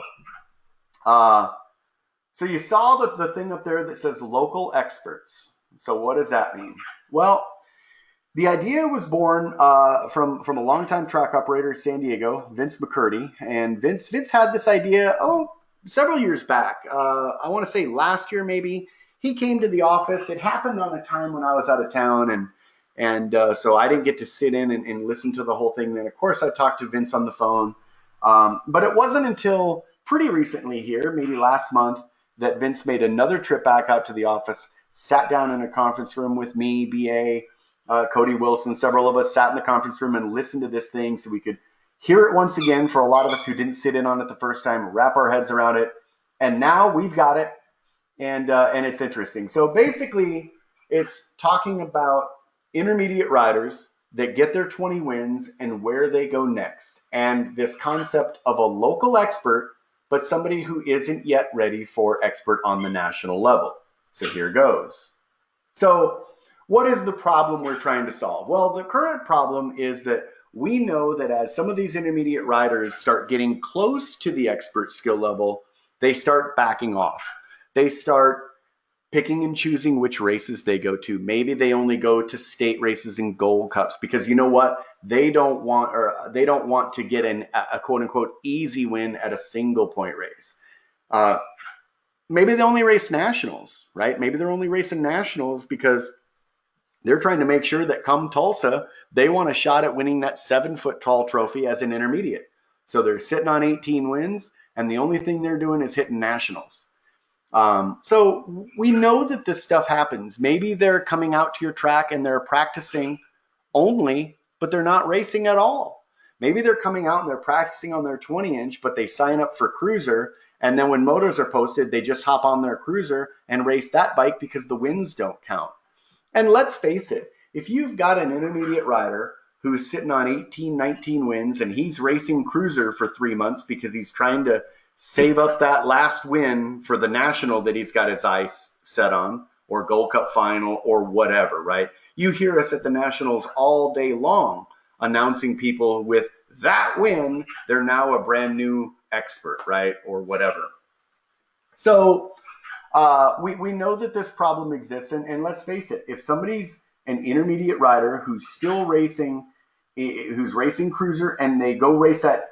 you saw the thing up there that says local experts. So what does that mean? Well, the idea was born from a longtime track operator in San Diego, Vince McCurdy. And Vince had this idea, several years back. I want to say last year maybe. He came to the office. It happened on a time when I was out of town, and so I didn't get to sit in and listen to the whole thing. Then, of course, I talked to Vince on the phone. But it wasn't until pretty recently here, maybe last month, that Vince made another trip back out to the office, sat down in a conference room with me, BA, Cody Wilson, several of us sat in the conference room and listened to this thing so we could hear it once again for a lot of us who didn't sit in on it the first time, wrap our heads around it, and now we've got it, and it's interesting. So basically, it's talking about intermediate riders that get their 20 wins and where they go next, and this concept of a local expert, but somebody who isn't yet ready for expert on the national level. So here goes. So what is the problem we're trying to solve? Well, the current problem is that we know that as some of these intermediate riders start getting close to the expert skill level, they start backing off. They start picking and choosing which races they go to. Maybe they only go to state races and gold cups because you know what? They don't want to get a quote unquote easy win at a single point race. Maybe they only race nationals, right? Maybe they're only racing nationals because they're trying to make sure that come Tulsa, they want a shot at winning that 7-foot tall trophy as an intermediate. So they're sitting on 18 wins, and the only thing they're doing is hitting nationals. So we know that this stuff happens. Maybe they're coming out to your track and they're practicing only, but they're not racing at all. Maybe they're coming out and they're practicing on their 20-inch, but they sign up for cruiser. And then when motos are posted, they just hop on their cruiser and race that bike because the wins don't count. And let's face it, if you've got an intermediate rider who's sitting on 18, 19 wins and he's racing cruiser for 3 months because he's trying to save up that last win for the national that he's got his eyes set on, or Gold Cup final, or whatever, right? You hear us at the nationals all day long announcing people with that win, they're now a brand new expert, right? Or whatever. So we know that this problem exists, and let's face it, if somebody's an intermediate rider who's still racing, who's racing cruiser, and they go race that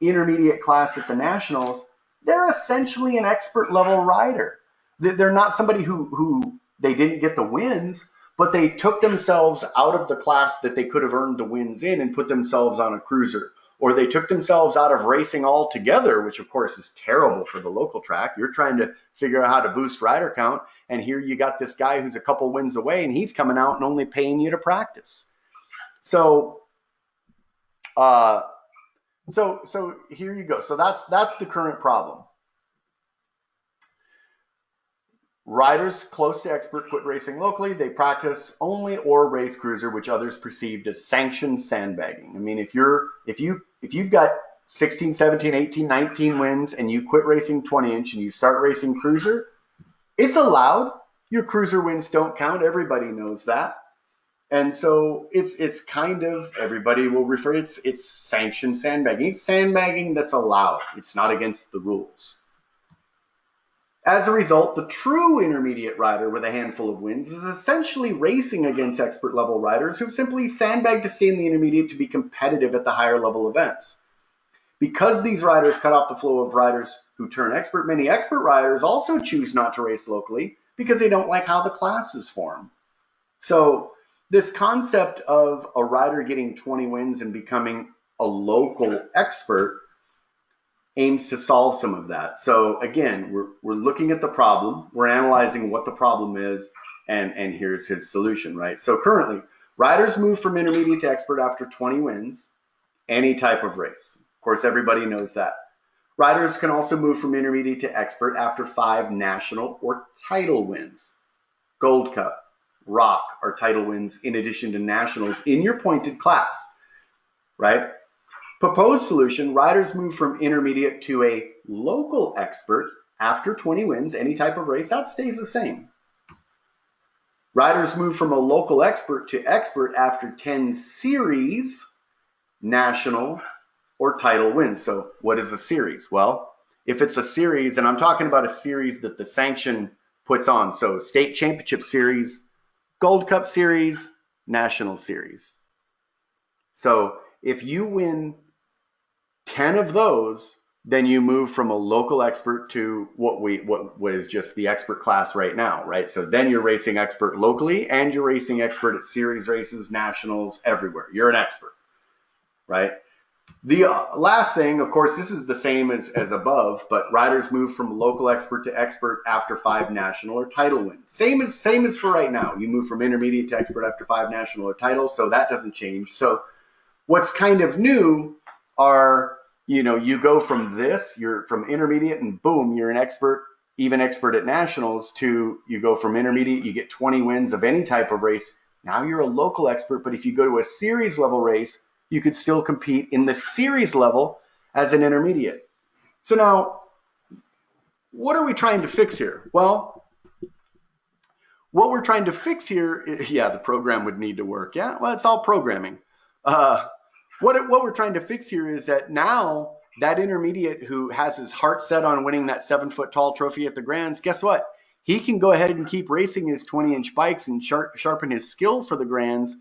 intermediate class at the nationals, they're essentially an expert level rider. They're not somebody who they didn't get the wins, but they took themselves out of the class that they could have earned the wins in and put themselves on a cruiser. Or they took themselves out of racing altogether, which of course is terrible for the local track. You're trying to figure out how to boost rider count, and here you got this guy who's a couple wins away, and he's coming out and only paying you to practice. So, so here you go. So that's the current problem. Riders close to expert quit racing locally. They practice only or race cruiser, which others perceived as sanctioned sandbagging. I mean, if you've got 16, 17, 18, 19 wins and you quit racing 20-inch and you start racing cruiser, it's allowed. Your cruiser wins don't count. Everybody knows that. And so it's kind of, everybody will refer, it's sanctioned sandbagging. It's sandbagging that's allowed. It's not against the rules. As a result, the true intermediate rider with a handful of wins is essentially racing against expert level riders who simply sandbag to stay in the intermediate to be competitive at the higher level events. Because these riders cut off the flow of riders who turn expert, many expert riders also choose not to race locally because they don't like how the classes form. So this concept of a rider getting 20 wins and becoming a local expert aims to solve some of that. So again, we're looking at the problem, we're analyzing what the problem is, and here's his solution, right? So currently, riders move from intermediate to expert after 20 wins, any type of race. Of course, everybody knows that. Riders can also move from intermediate to expert after 5 national or title wins. Gold Cup, Rock are title wins in addition to nationals in your pointed class, right? Proposed solution, riders move from intermediate to a local expert after 20 wins, any type of race, that stays the same. Riders move from a local expert to expert after 10 series, national, or title wins. So what is a series? Well, if it's a series, and I'm talking about a series that the sanction puts on, so state championship series, Gold Cup series, national series. So if you win 10 of those, then you move from a local expert to what is just the expert class right now, right? So then you're racing expert locally and you're racing expert at series races, nationals, everywhere. You're an expert, right? The last thing, of course, this is the same as above, but riders move from local expert to expert after 5 national or title wins. Same as for right now. You move from intermediate to expert after 5 national or titles, so that doesn't change. So what's kind of new are, you go from this, you're from intermediate and boom, you're an expert, even expert at nationals, to you go from intermediate, you get 20 wins of any type of race. Now you're a local expert, but if you go to a series level race, you could still compete in the series level as an intermediate. So now, what are we trying to fix here? Well, what we're trying to fix here, yeah, the program would need to work. Yeah, well, it's all programming. What we're trying to fix here is that now that intermediate who has his heart set on winning that 7-foot tall trophy at the Grands, guess what? He can go ahead and keep racing his 20-inch bikes and sharpen his skill for the Grands,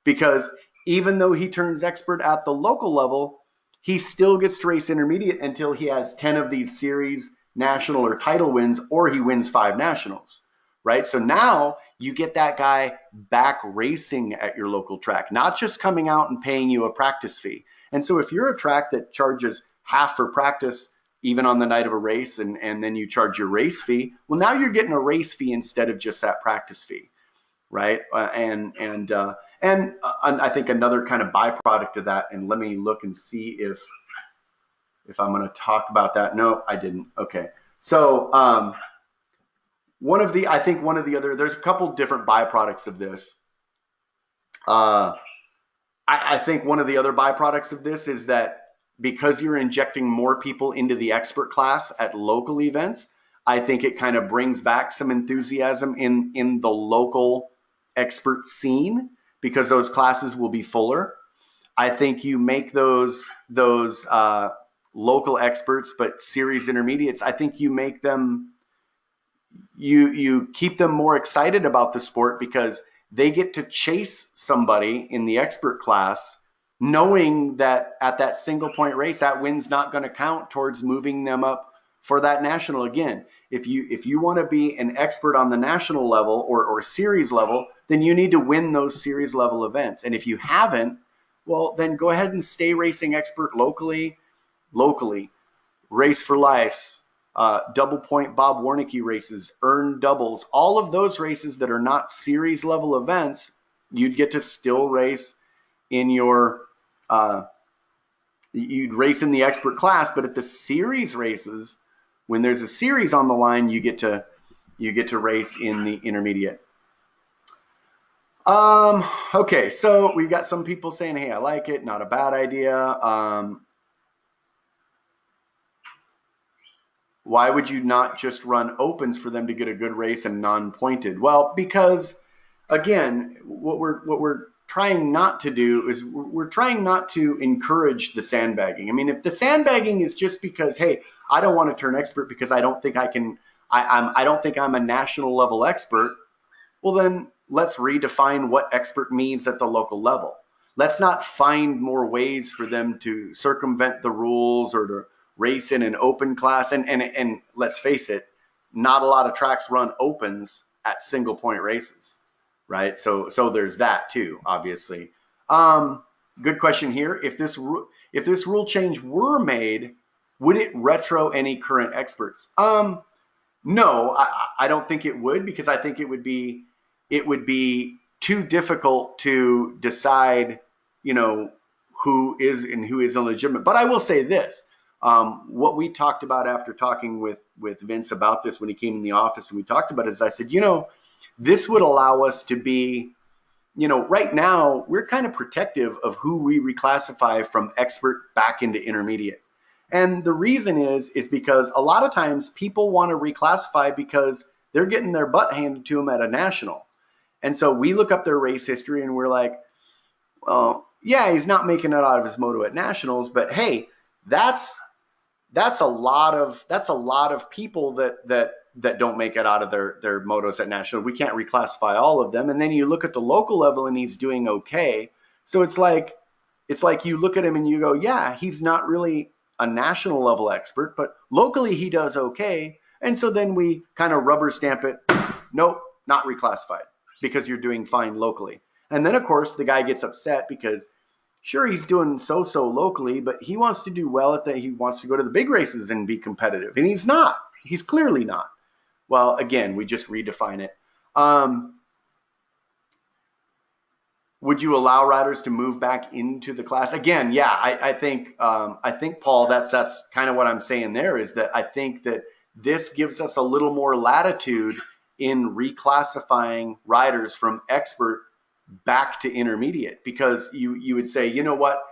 because even though he turns expert at the local level, he still gets to race intermediate until he has 10 of these series, national, or title wins, or he wins 5 nationals, right? So now you get that guy back racing at your local track, not just coming out and paying you a practice fee. And so if you're a track that charges half for practice, even on the night of a race, and then you charge your race fee, well, now you're getting a race fee instead of just that practice fee, right? And I think another kind of byproduct of that, and let me look and see if I'm going to talk about that. No, I didn't. Okay. So there's a couple different byproducts of this. I think one of the other byproducts of this is that because you're injecting more people into the expert class at local events, I think it kind of brings back some enthusiasm in the local expert scene, because those classes will be fuller. I think you make those local experts, but series intermediates, I think you make them, you keep them more excited about the sport, because they get to chase somebody in the expert class, knowing that at that single point race, that win's not going to count towards moving them up for that national. Again, if you want to be an expert on the national level or series level, then you need to win those series level events. And if you haven't, well, then go ahead and stay racing expert locally, Race for Life's, double point Bob Warnicki races, earn doubles, all of those races that are not series level events, you'd get to still race in your, you'd race in the expert class, but at the series races, when there's a series on the line, you get to race in the intermediate. Okay, so we've got some people saying, hey, I like it, not a bad idea. Why would you not just run opens for them to get a good race and non-pointed? Well, because again, what we're trying not to do is we're trying not to encourage the sandbagging. I mean, if the sandbagging is just because, hey, I don't want to turn expert because I don't think I can, I don't think I'm a national level expert, well then let's redefine what expert means at the local level. Let's not find more ways for them to circumvent the rules or to race in an open class. And let's face it, not a lot of tracks run opens at single point races, right? So there's that too, obviously. Good question here. If this rule change were made, would it retro any current experts? No, I don't think it would, because I think it would be too difficult to decide, who is and who is illegitimate. But I will say this. What we talked about after talking with Vince about this when he came in the office and we talked about it is I said, this would allow us to be, right now we're kind of protective of who we reclassify from expert back into intermediate. And the reason is because a lot of times people want to reclassify because they're getting their butt handed to them at a national. And so we look up their race history and we're like, well, yeah, he's not making it out of his moto at nationals, but hey, that's a lot of people that don't make it out of their motos at national. We can't reclassify all of them. And then you look at the local level and he's doing okay. So it's like you look at him and you go, yeah, he's not really a national level expert, but locally he does okay. And so then we kind of rubber stamp it. Nope, not reclassified, because you're doing fine locally. And then of course the guy gets upset because sure, he's doing so locally, but he wants to do well at that. He wants to go to the big races and be competitive, and he's not. He's clearly not. Well, again, we just redefine it. would you allow riders to move back into the class again? Yeah, I think Paul, that's kind of what I'm saying there, is that I think that this gives us a little more latitude in reclassifying riders from expert back to intermediate, because you would say, you know what,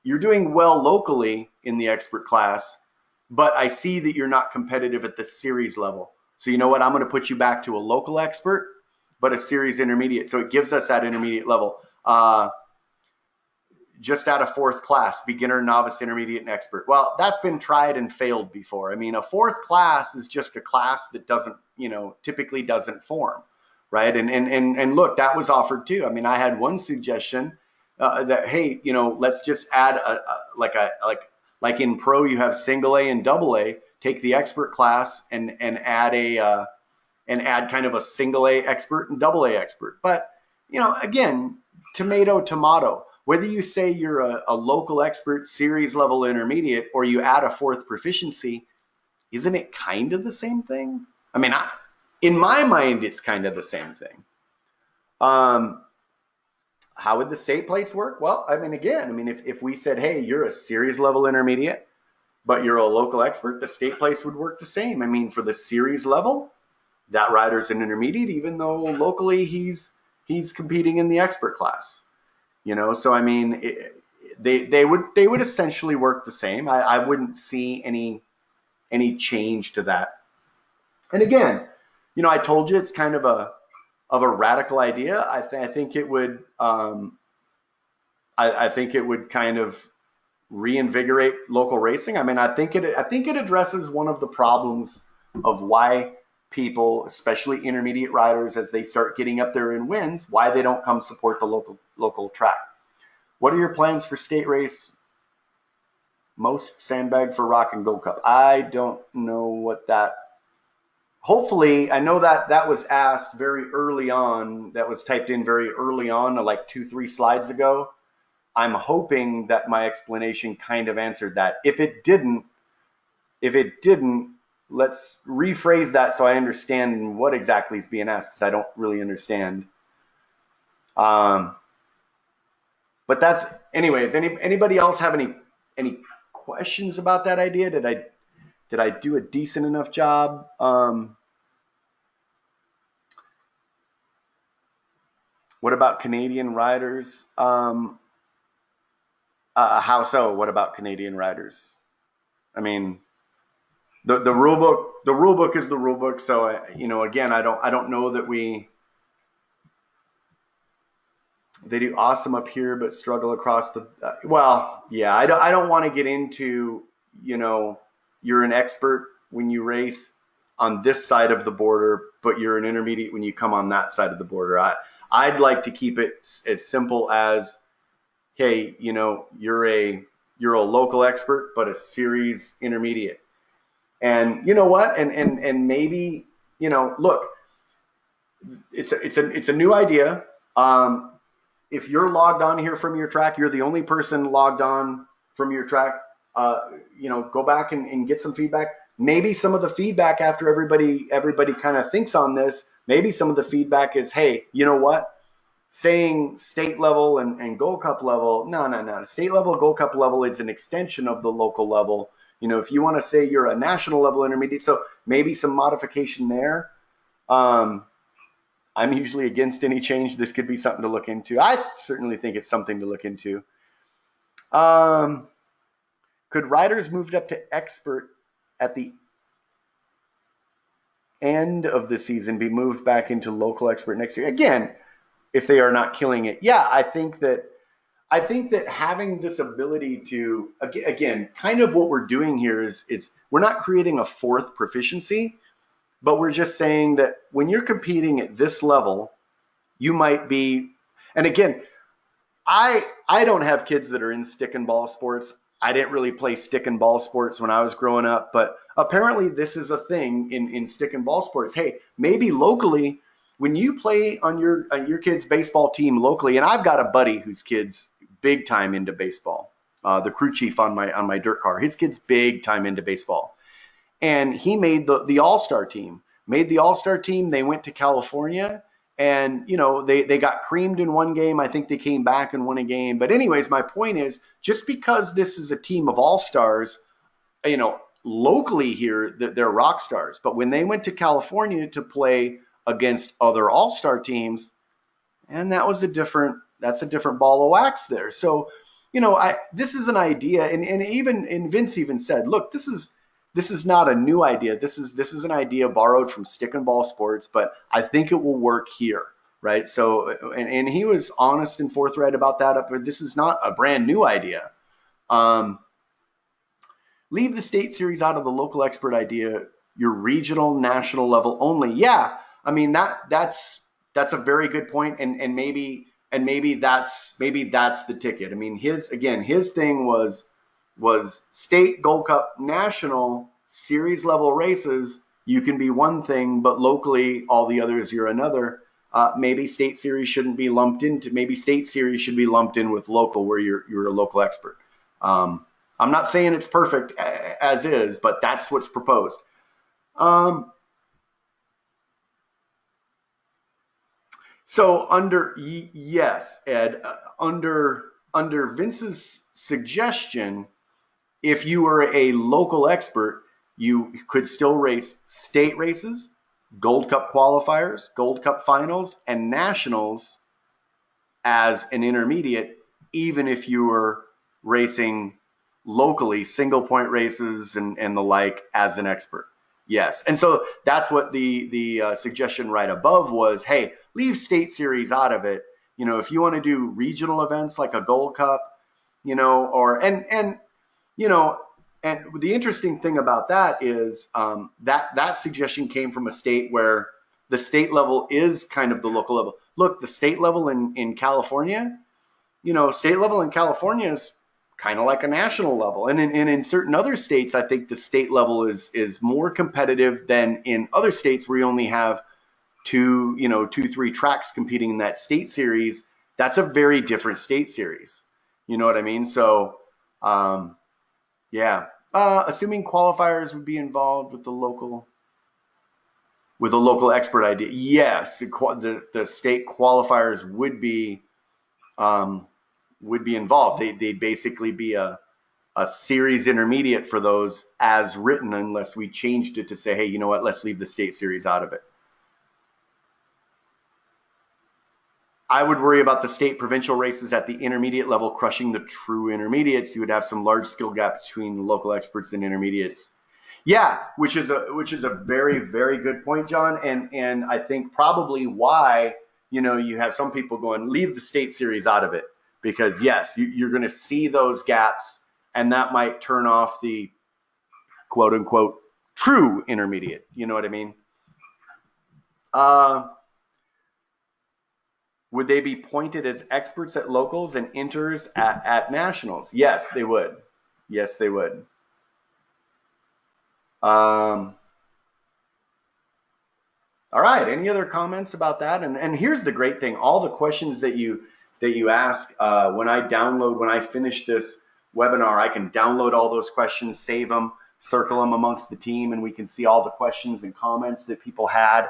you're doing well locally in the expert class, but I see that you're not competitive at the series level. So you know what, I'm going to put you back to a local expert, but a series intermediate. So it gives us that intermediate level. Just add a fourth class: beginner, novice, intermediate, and expert. Well, that's been tried and failed before. I mean, a fourth class is just a class that doesn't, typically doesn't form, right? And look, that was offered too. I mean, I had one suggestion that, hey, let's just add like in pro you have single A and double A. Take the expert class and add kind of a single A expert and double A expert. But again, tomato, tomato. Whether you say you're a local expert, series level intermediate, or you add a fourth proficiency, isn't it kind of the same thing? I mean, in my mind, it's kind of the same thing. How would the state plates work? Well, I mean, again, if we said, hey, you're a series level intermediate, but you're a local expert, the state plates would work the same. I mean, for the series level, that rider's an intermediate, even though locally he's competing in the expert class. So I mean, they would essentially work the same. I wouldn't see any change to that. And again, I told you it's kind of a radical idea. I think it would I think it would kind of reinvigorate local racing. I mean, I think it addresses one of the problems of why people, especially intermediate riders, as they start getting up there in wins, why they don't come support the local track. What are your plans for state race? Most sandbag for Rock and Gold Cup. I don't know what that. Hopefully, I know that was asked very early on. That was typed in very early on, like 2-3 slides ago. I'm hoping that my explanation kind of answered that. If it didn't, let's rephrase that so I understand what exactly is being asked, because I don't really understand. But that's, anyways. Anybody else have any questions about that idea? Did I do a decent enough job? What about Canadian riders? How so? What about Canadian riders? I mean, the rule book is the rule book. So again, I don't know that they do awesome up here but struggle across the. Well, yeah, I don't want to get into you're an expert when you race on this side of the border, but you're an intermediate when you come on that side of the border. I'd like to keep it as simple as, hey, you're a local expert, but a series intermediate. And you know what? And maybe, look, it's a new idea. If you're logged on here from your track, you're the only person logged on from your track. Go back and get some feedback. Maybe some of the feedback after everybody kind of thinks on this, maybe some of the feedback is, hey, you know what? Saying state level and Gold Cup level, no. State level, Gold Cup level is an extension of the local level. If you want to say you're a national level intermediate, so maybe some modification there. I'm usually against any change. This could be something to look into. I certainly think it's something to look into. Could riders moved up to expert at the end of the season be moved back into local expert next year? Again, if they are not killing it. Yeah, I think that having this ability to, again, kind of what we're doing here is we're not creating a fourth proficiency, but we're just saying that when you're competing at this level, you might be, and again, I don't have kids that are in stick and ball sports. I didn't really play stick and ball sports when I was growing up, but apparently this is a thing in stick and ball sports. Hey, maybe locally, when you play on your kid's baseball team locally, and I've got a buddy whose kid's big time into baseball, the crew chief on my dirt car, his kid's big time into baseball, and he made the all-star team. Made the all-star team. They went to California, And, they got creamed in one game. I think they came back and won a game. But anyways, my point is, just because this is a team of all-stars, locally here, they're rock stars. But when they went to California to play against other all-star teams, and that's a different ball of wax there. So, this is an idea, and Vince even said, look, this is not a new idea. This is an idea borrowed from stick and ball sports, but I think it will work here, right? So, and he was honest and forthright about that. But this is not a brand new idea. Leave the state series out of the local expert idea. Your regional, national level only. Yeah, I mean that's a very good point, and maybe that's the ticket. I mean, his thing was state, Gold Cup, national, series level races. You can be one thing, but locally, all the others you're another. Maybe state series shouldn't be lumped into. Maybe state series should be lumped in with local, where you're a local expert. I'm not saying it's perfect as is, but that's what's proposed. So yes, Ed, under Vince's suggestion, if you were a local expert, you could still race state races, Gold Cup qualifiers, Gold Cup finals, and nationals as an intermediate, even if you were racing locally single point races and the like as an expert. Yes. And so that's what the suggestion right above was. Hey, leave state series out of it. If you want to do regional events like a Gold Cup, or and the interesting thing about that is that suggestion came from a state where the state level is kind of the local level. Look, the state level in California, state level in California is kind of like a national level. And in certain other states, I think the state level is more competitive than in other states where you only have two, 3 tracks competing in that state series. That's a very different state series. You know what I mean? So, yeah. Assuming qualifiers would be involved with a local expert idea. Yes, the state qualifiers would be involved. They'd basically be a series intermediate for those as written, unless we changed it to say, hey, you know what, let's leave the state series out of it. I would worry about the state provincial races at the intermediate level crushing the true intermediates. You would have some large skill gap between local experts and intermediates. Yeah, which is a very, very good point, John. And I think probably why, you have some people going, leave the state series out of it, because yes, you're going to see those gaps, and that might turn off the quote unquote true intermediate. You know what I mean? Would they be pointed as experts at locals and inters at nationals? Yes, they would. Yes, they would. All right. Any other comments about that? And here's the great thing: all the questions that you ask, when I finish this webinar, I can download all those questions, save them, circle them amongst the team, and we can see all the questions and comments that people had.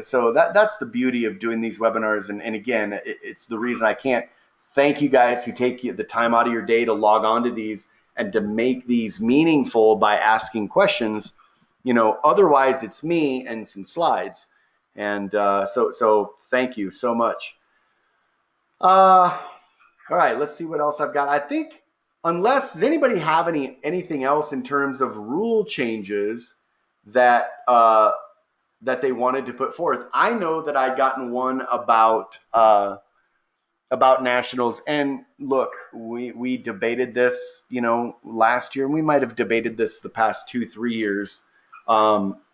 So that's the beauty of doing these webinars. And again, it's the reason I can't thank you guys who take the time out of your day to log on to these and to make these meaningful by asking questions. Otherwise it's me and some slides. And so thank you so much. All right, let's see what else I've got. I think, does anybody have anything else in terms of rule changes that they wanted to put forth? I know that I'd gotten one about nationals, and look, we debated this, last year, and we might have debated this the past 2-3 years.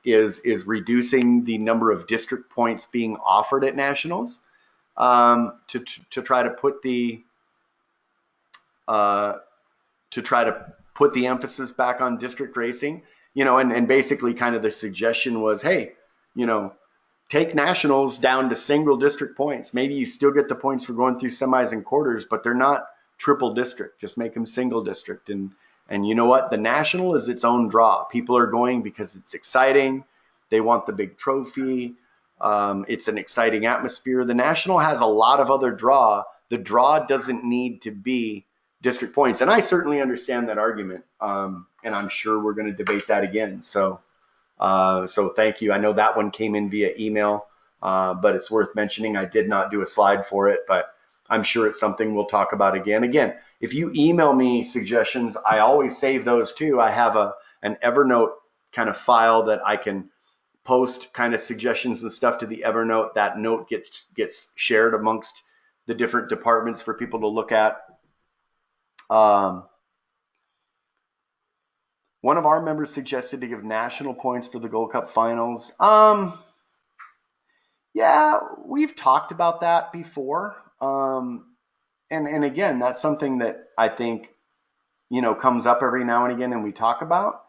Is reducing the number of district points being offered at nationals, to try to put the emphasis back on district racing, and basically kind of the suggestion was, hey, take nationals down to single district points. Maybe you still get the points for going through semis and quarters, but they're not triple district. Just make them single district. And you know what? The national is its own draw. People are going because it's exciting. They want the big trophy. It's an exciting atmosphere. The National has a lot of other draw. The draw doesn't need to be district points. And I certainly understand that argument. And I'm sure we're going to debate that again. So thank you. I know that one came in via email, but it's worth mentioning. I did not do a slide for it, but I'm sure it's something we'll talk about again. Again, if you email me suggestions, I always save those too. I have an Evernote kind of file that I can post kind of suggestions and stuff to the Evernote. That note gets shared amongst the different departments for people to look at. One of our members suggested to give national points for the Gold Cup finals. Yeah, we've talked about that before. And again, that's something that I think, comes up every now and again and we talk about.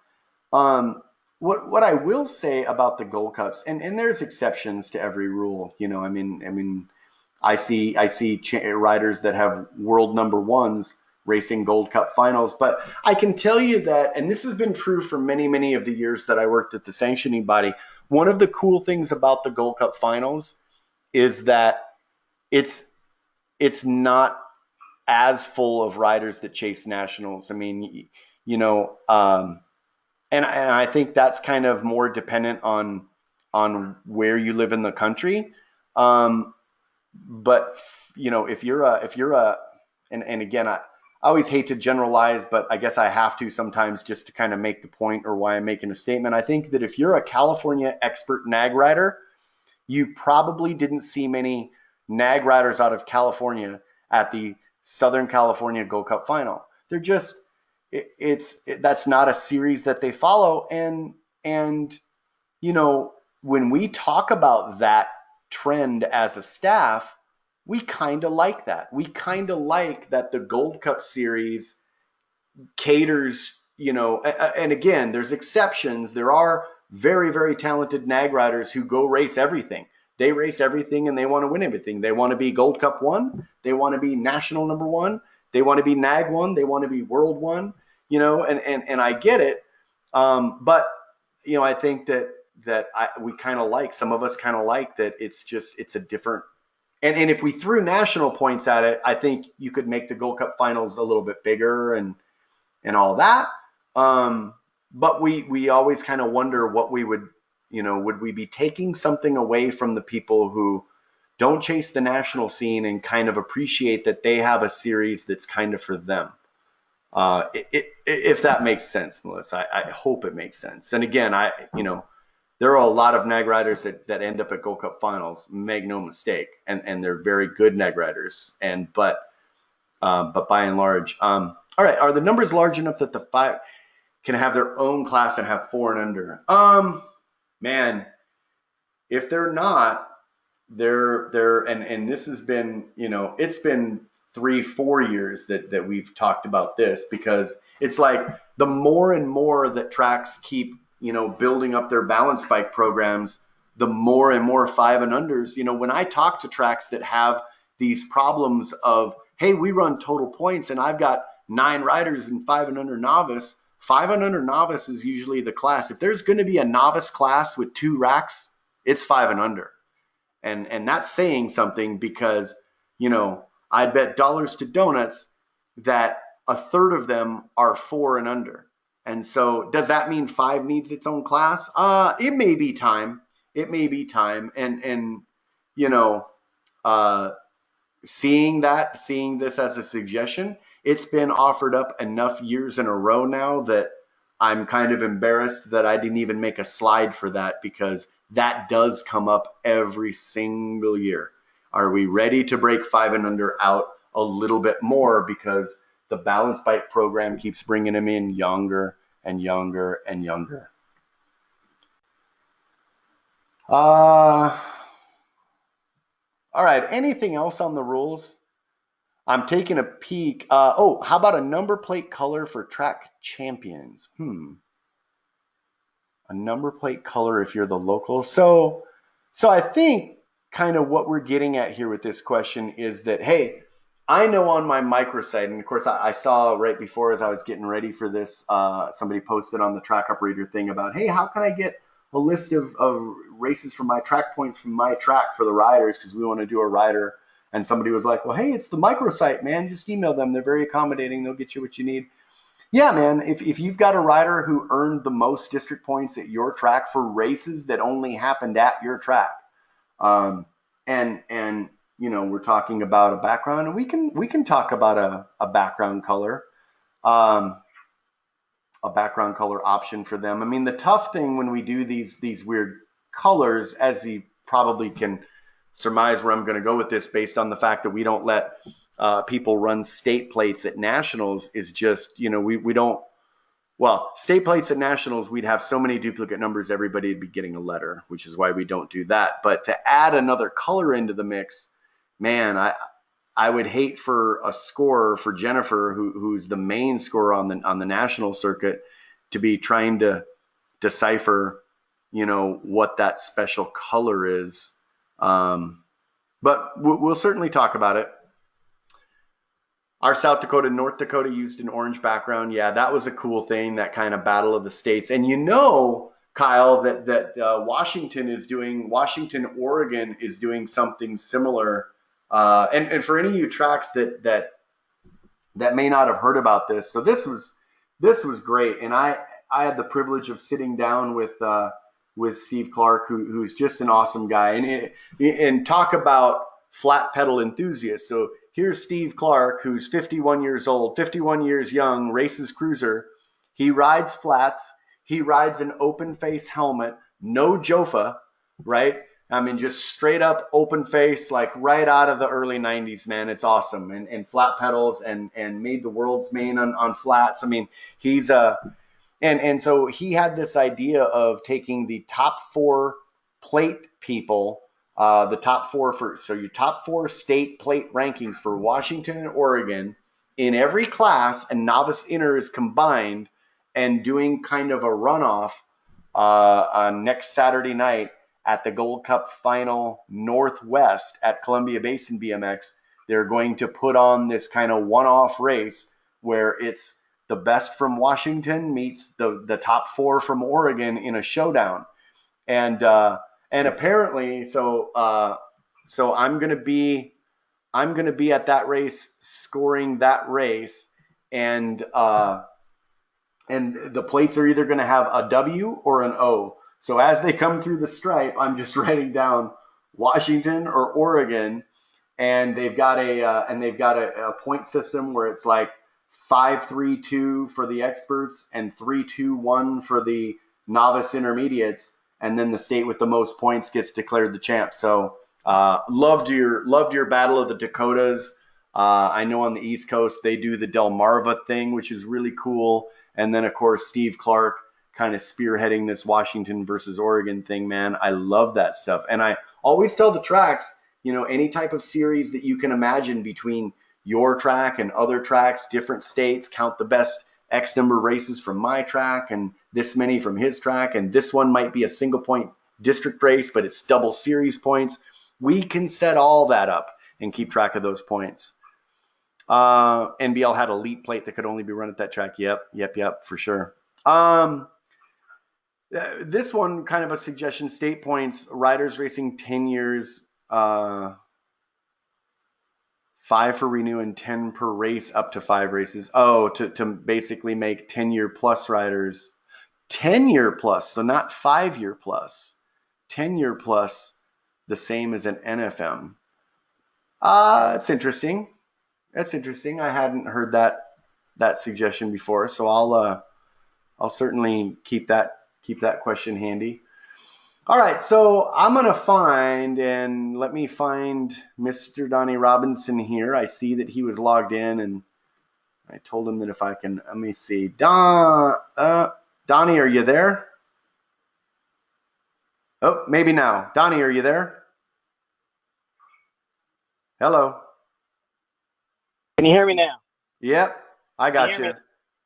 What I will say about the Gold Cups, and there's exceptions to every rule, I see riders that have world number ones racing Gold Cup finals, but I can tell you that, and this has been true for many, many of the years that I worked at the sanctioning body, one of the cool things about the Gold Cup finals is that it's not as full of riders that chase nationals. And I think that's kind of more dependent on where you live in the country. But if you're and again, I always hate to generalize, but I guess I have to sometimes just to kind of make the point or why I'm making a statement. I think that if you're a California expert nag rider, you probably didn't see many nag riders out of California at the Southern California Gold Cup final. They're just, that's not a series that they follow. And when we talk about that trend as a staff, we kind of like that. We kind of like that the Gold Cup series caters, and again, there's exceptions. There are very, very talented nag riders who go race everything. They race everything and they want to win everything. They want to be Gold Cup 1. They want to be national number 1. They want to be nag 1. They want to be world 1, and I get it. But, I think that we kind of like, some of us kind of like that it's a different, and if we threw national points at it, I think you could make the Gold Cup finals a little bit bigger and all that. But we always kind of wonder what we would we be taking something away from the people who don't chase the national scene and kind of appreciate that they have a series that's kind of for them. If that makes sense, Melissa, I hope it makes sense. And again, there are a lot of nag riders that end up at Gold Cup finals, make no mistake, and they're very good nag riders. But by and large, all right, are the numbers large enough that the 5 can have their own class and have 4 and under? Man, if they're not, and this has been, it's been 3-4 years that we've talked about this, because it's like the more and more that tracks keep building up their balance bike programs, the more and more 5 and unders. When I talk to tracks that have these problems of, hey, we run total points and I've got 9 riders in 5 and under novice. 5 and under novice is usually the class. If there's going to be a novice class with 2 racks, it's 5 and under. And that's saying something, because, I bet dollars to donuts that a third of them are 4 and under. And so does that mean 5 needs its own class? It may be time. It may be time. And seeing this as a suggestion, it's been offered up enough years in a row now that I'm kind of embarrassed that I didn't even make a slide for that, because that does come up every single year. Are we ready to break 5 and under out a little bit more, because the balance bike program keeps bringing them in younger and younger and younger? All right. Anything else on the rules? I'm taking a peek. How about a number plate color for track champions? A number plate color if you're the local. So I think kind of what we're getting at here with this question is that, hey, I know on my microsite, and of course I saw right before as I was getting ready for this, somebody posted on the Track Operator thing about, hey, how can I get a list of races from my track points from my track for the riders because we want to do a rider. And somebody was like, well, hey, it's the microsite, man. Just email them. They're very accommodating. They'll get you what you need. Yeah, man. If you've got a rider who earned the most district points at your track for races that only happened at your track, and we're talking about a background, and we can talk about a background color, a background color option for them. I mean, the tough thing when we do these weird colors, as you probably can surmise where I'm going to go with this, based on the fact that we don't let people run state plates at nationals, is just, we don't. Well, state plates at nationals, we'd have so many duplicate numbers, everybody would be getting a letter, which is why we don't do that. But to add another color into the mix, man, I would hate for a scorer, for Jennifer, who's the main scorer on the national circuit, to be trying to decipher, what that special color is. But we'll certainly talk about it. Our South Dakota, North Dakota used an orange background. Yeah, that was a cool thing, that kind of battle of the states. And Kyle, that Washington, Oregon is doing something similar. And for any of you tracks that may not have heard about this, so this was great. And I had the privilege of sitting down with Steve Clark, who's just an awesome guy, and talk about flat pedal enthusiasts. So here's Steve Clark, who's 51 years old, 51 years young, races cruiser. He rides flats. He rides an open face helmet, no Jofa, right? I mean, just straight up open face, like right out of the early 90s, man. It's awesome. And flat pedals and made the world's main on flats. I mean, he's and so he had this idea of taking the top 4 plate people, the top 4 your top 4 state plate rankings for Washington and Oregon in every class, and novice inners combined, and doing kind of a runoff on next Saturday night at the Gold Cup Final Northwest at Columbia Basin BMX. They're going to put on this kind of one-off race where it's the best from Washington meets the top 4 from Oregon in a showdown. And apparently, so I'm gonna be at that race, scoring that race, and the plates are either gonna have a W or an O. So as they come through the stripe, I'm just writing down Washington or Oregon, and they've got a point system where it's like 5-3-2 for the experts and 3-2-1 for the novice intermediates, and then the state with the most points gets declared the champ. So loved your Battle of the Dakotas. I know on the East Coast they do the Delmarva thing, which is really cool. And then of course Steve Clark kind of spearheading this Washington versus Oregon thing, man. I love that stuff. And I always tell the tracks, any type of series that you can imagine between your track and other tracks, different states, count the best X number of races from my track and this many from his track, and this one might be a single point district race, but it's double series points. We can set all that up and keep track of those points. NBL had a elite plate that could only be run at that track. Yep, for sure. This one, kind of a suggestion, state points, riders racing 10 years, 5 for renew and 10 per race up to 5 races. Oh, to basically make 10-year plus riders 10-year plus, so not 5-year plus. 10-year plus, the same as an NFM. It's interesting. That's interesting. I hadn't heard that suggestion before, so I'll certainly keep that question handy. All right, so I'm going to let me find Mr. Donnie Robinson here. I see that he was logged in, and I told him that if I can, let me see. Donnie, are you there? Oh, maybe now. Donnie, are you there? Hello. Can you hear me now? Yep, I got you. Can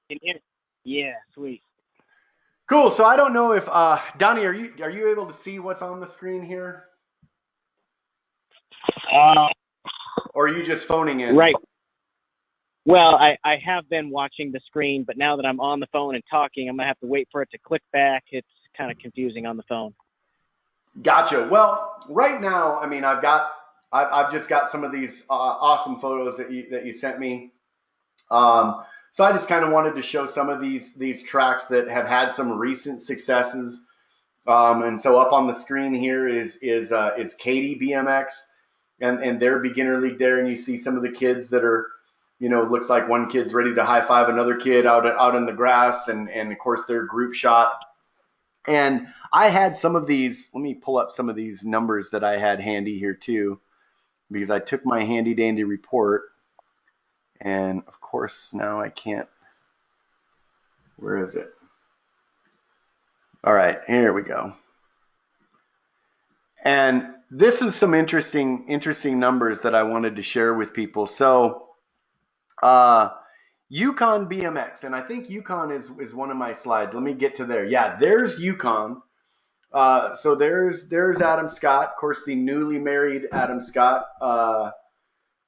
you hear me? Yeah, sweet. Cool. So I don't know if Donnie, are you able to see what's on the screen here? Or are you just phoning in? Right. Well, I have been watching the screen, but now that I'm on the phone and talking, I'm gonna have to wait for it to click back. It's kind of confusing on the phone. Gotcha. Well, right now, I mean, I've just got some of these awesome photos that you sent me. So I just kind of wanted to show some of these tracks that have had some recent successes. And so up on the screen here is Katy BMX and their beginner league there, and you see some of the kids that are, looks like one kid's ready to high five another kid out in the grass, and of course their group shot. And I had some of these. Let me pull up some of these numbers that I had handy here too, because I took my handy dandy report, and of course now I can't. Where is it? All right, here we go. And this is some interesting numbers that I wanted to share with people. So Yukon BMX, and I think Yukon is one of my slides. Let me get to there. Yeah, there's Yukon. So there's Adam Scott, of course, the newly married Adam Scott,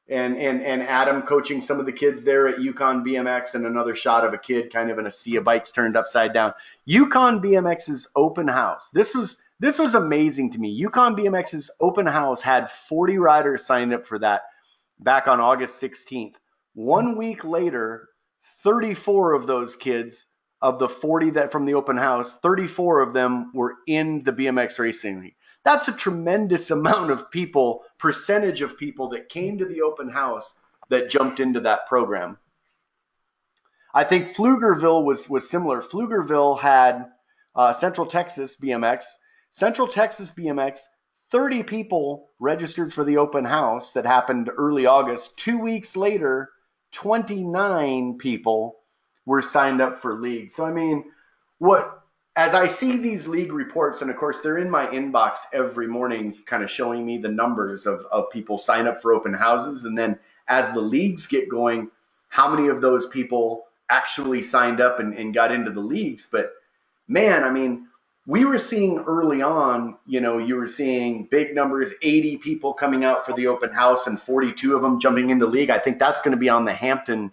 and Adam coaching some of the kids there at Yukon BMX, and another shot of a kid kind of in a sea of bikes turned upside down. Yukon BMX's open house. This was amazing to me. Yukon BMX's open house had 40 riders signed up for that back on August 16th. 1 week later, 34 of those kids, of the 40 that from the open house, 34 of them were in the BMX racing league. That's a tremendous amount of people, percentage of people that came to the open house that jumped into that program. I think Pflugerville was similar. Pflugerville had Central Texas BMX. Central Texas BMX, 30 people registered for the open house that happened early August. 2 weeks later, 29 people were signed up for leagues. So, I mean, as I see these league reports, and of course they're in my inbox every morning, kind of showing me the numbers of people sign up for open houses. And then as the leagues get going, how many of those people actually signed up and got into the leagues. But man, I mean, we were seeing early on, you were seeing big numbers, 80 people coming out for the open house and 42 of them jumping into league. I think that's going to be on the Hampton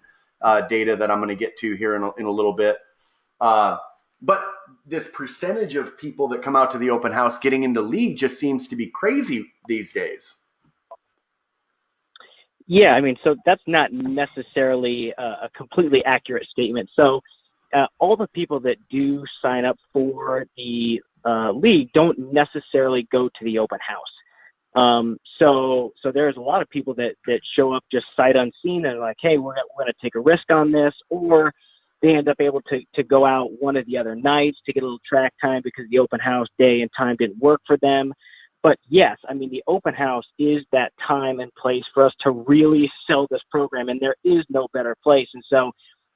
data that I'm going to get to here in a little bit. But this percentage of people that come out to the open house getting into league just seems to be crazy these days. Yeah, I mean, so that's not necessarily a completely accurate statement. So all the people that do sign up for the league don't necessarily go to the open house. So there's a lot of people that show up just sight unseen and are like, hey, we're going to take a risk on this, or they end up able to go out one of the other nights to get a little track time because the open house day and time didn't work for them. But yes, I mean, the open house is that time and place for us to really sell this program, and there is no better place. And so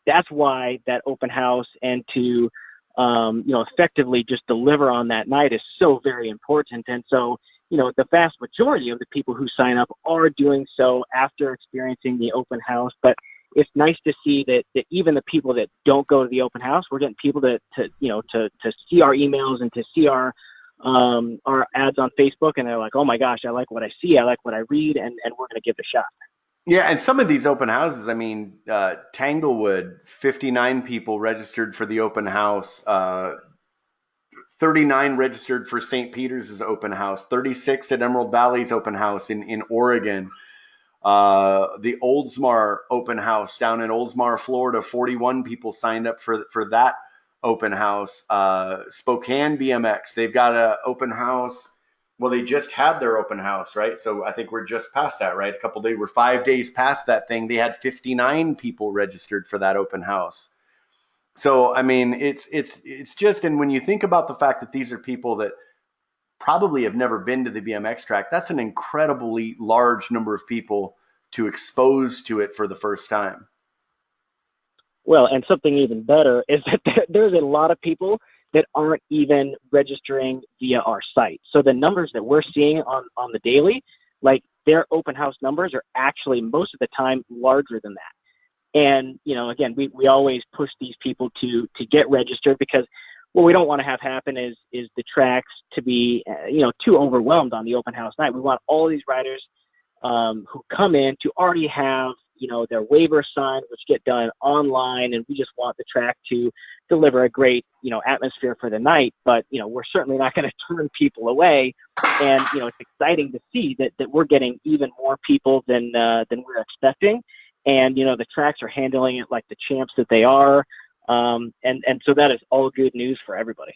that's why that open house and to, effectively just deliver on that night is so very important. And so, the vast majority of the people who sign up are doing so after experiencing the open house. But it's nice to see that even the people that don't go to the open house, we're getting people to see our emails and to see our ads on Facebook, and they're like, oh my gosh, I like what I see, I like what I read, and we're going to give it a shot. Yeah, and some of these open houses, I mean, Tanglewood, 59 people registered for the open house, 39 registered for St. Peter's open house, 36 at Emerald Valley's open house in Oregon. The Oldsmar open house down in Oldsmar, Florida, 41 people signed up for that open house. Spokane BMX, they've got an open house. Well, they just had their open house, right? So I think we're just past that, right? We're 5 days past that thing. They had 59 people registered for that open house. So, I mean, it's just, and when you think about the fact that these are people that probably have never been to the BMX track, that's an incredibly large number of people to expose to it for the first time. Well, and something even better is that there's a lot of people that aren't even registering via our site. So the numbers that we're seeing on the daily, like their open house numbers are actually most of the time larger than that. And, again, we always push these people to get registered, because what we don't want to have happen is the tracks to be, too overwhelmed on the open house night. We want all these riders who come in to already have, their waivers signed, which get done online, and we just want the track to deliver a great, atmosphere for the night. But, we're certainly not going to turn people away. And, it's exciting to see that we're getting even more people than we're expecting. And, the tracks are handling it like the champs that they are. And so that is all good news for everybody.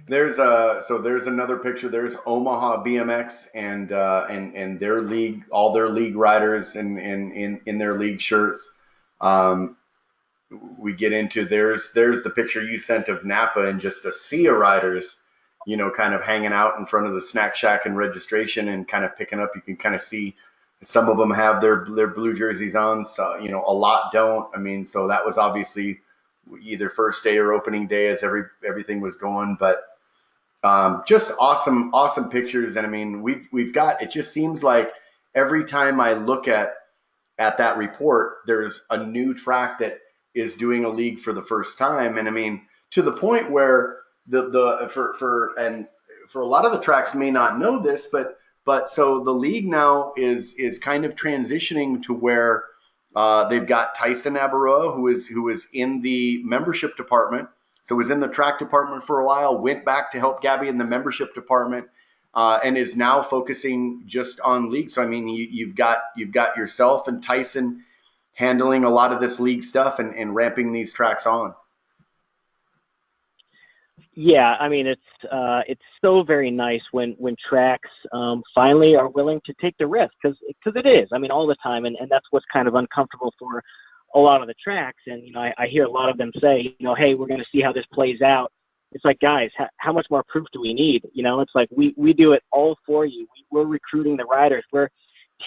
There's another picture. There's Omaha BMX and their league, all their league riders in their league shirts. We get into there's the picture you sent of Napa and just a sea of riders, kind of hanging out in front of the snack shack and registration and kind of picking up. You can kind of see some of them have their blue jerseys on. So, a lot don't. I mean, so that was obviously either first day or opening day as everything was going, but just awesome pictures. And I mean, we've got, it just seems like every time I look at that report, there's a new track that is doing a league for the first time. And I mean, to the point where for a lot of the tracks may not know this, but so the league now is kind of transitioning to where they've got Tyson Abaroa, who is in the membership department. So was in the track department for a while, went back to help Gabby in the membership department, and is now focusing just on league. So I mean, you've got yourself and Tyson handling a lot of this league stuff and ramping these tracks on. Yeah, I mean, it's so very nice when tracks finally are willing to take the risk, because it is. I mean, all the time, and that's what's kind of uncomfortable for a lot of the tracks. And I hear a lot of them say, hey, we're going to see how this plays out. It's like, guys, how much more proof do we need? It's like we do it all for you. We're recruiting the riders. We're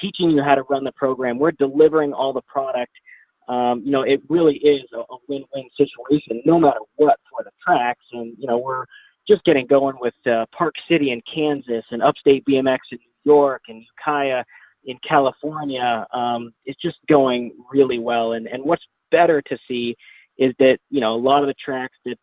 teaching you how to run the program. We're delivering all the product. It really is a win-win situation, no matter what, for the tracks. And, we're just getting going with Park City in Kansas and Upstate BMX in New York and Ukiah in California. It's just going really well. And what's better to see is that, a lot of the tracks that,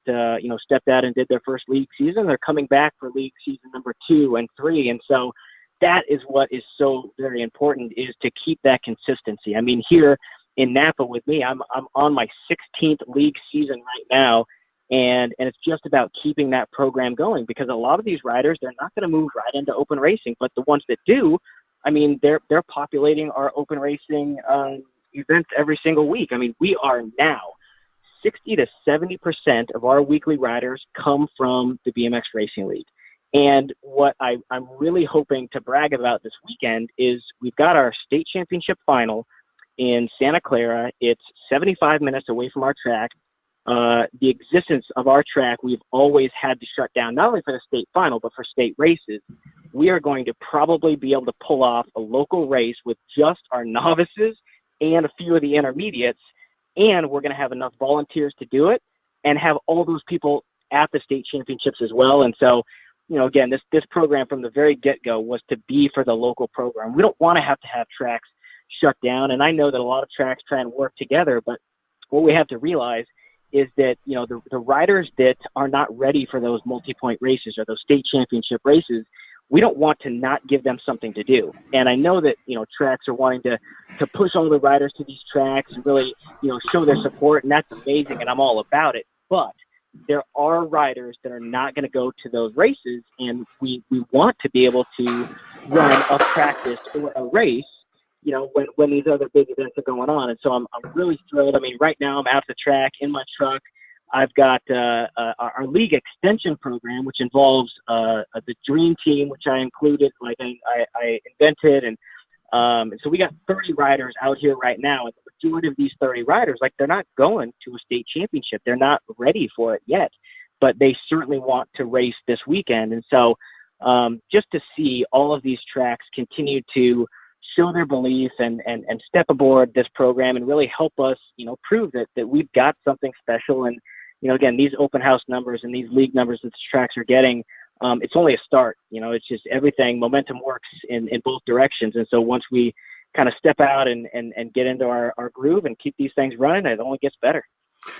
stepped out and did their first league season, they're coming back for league season number 2 and 3. And so that is what is so very important, is to keep that consistency. I mean, here in Napa with me, I'm on my 16th league season right now. And it's just about keeping that program going, because a lot of these riders, they're not going to move right into open racing, but the ones that do, I mean, they're populating our open racing events every single week. I mean, we are now 60 to 70% of our weekly riders come from the BMX Racing League. And what I'm really hoping to brag about this weekend is we've got our state championship final in Santa Clara. It's 75 minutes away from our track. The existence of our track, we've always had to shut down, not only for the state final, but for state races. We are going to probably be able to pull off a local race with just our novices and a few of the intermediates, and we're going to have enough volunteers to do it and have all those people at the state championships as well. And so, again, this program from the very get-go was to be for the local program. We don't want to have tracks shut down, and I know that a lot of tracks try and work together, but what we have to realize is that, the riders that are not ready for those multi-point races or those state championship races, we don't want to not give them something to do. And I know that, tracks are wanting to push all the riders to these tracks and really, show their support, and that's amazing, and I'm all about it. But there are riders that are not going to go to those races, and we want to be able to run a practice or a race, when these other big events are going on. And so I'm really thrilled. I mean, right now I'm out the track in my truck. I've got our league extension program, which involves the dream team, which I included, like I invented. And so we got 30 riders out here right now. And the majority of these 30 riders, they're not going to a state championship. They're not ready for it yet, but they certainly want to race this weekend. And so just to see all of these tracks continue to show their belief and step aboard this program and really help us, prove that we've got something special. And, again, these open house numbers and these league numbers that the tracks are getting, it's only a start. It's just everything. Momentum works in both directions. And so once we kind of step out and get into our groove and keep these things running, it only gets better.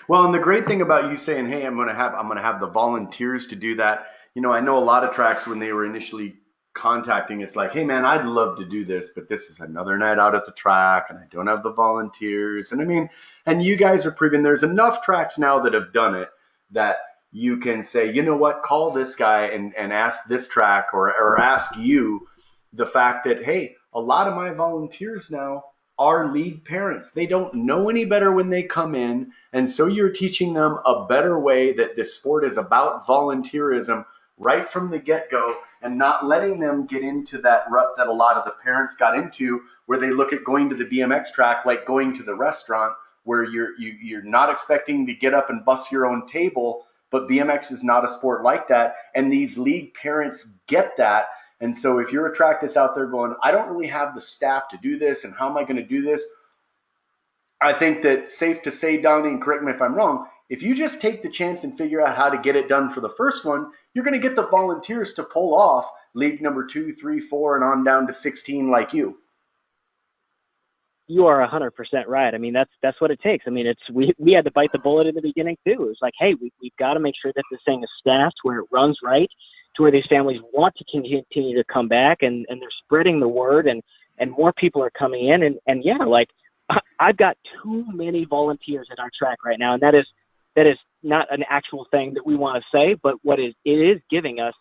Well, and the great thing about you saying, hey, I'm going to have the volunteers to do that. I know a lot of tracks when they were initially contacting. It's like, hey man, I'd love to do this, but this is another night out at the track and I don't have the volunteers. And I mean, and you guys are proving there's enough tracks now that have done it that you can say, you know what, call this guy and ask this track or ask you the fact that, hey, a lot of my volunteers now are league parents. They don't know any better when they come in. And so you're teaching them a better way that this sport is about volunteerism right from the get-go, and not letting them get into that rut that a lot of the parents got into, where they look at going to the BMX track like going to the restaurant, where you're not expecting to get up and bust your own table. But BMX is not a sport like that, and these league parents get that. And so if you're a track that's out there going, I don't really have the staff to do this, and how am I going to do this? I think that safe to say, Donnie, and correct me if I'm wrong, if you just take the chance and figure out how to get it done for the first one, you're going to get the volunteers to pull off league number 2, 3, 4, and on down to 16 like you. You are 100% right. I mean, that's what it takes. I mean, we had to bite the bullet in the beginning too. It was like, hey, we've got to make sure that this thing is staffed where it runs right, to where these families want to continue to come back, and they're spreading the word, and more people are coming in. And yeah, like I've got too many volunteers at our track right now, and that is not an actual thing that we want to say, but it is giving us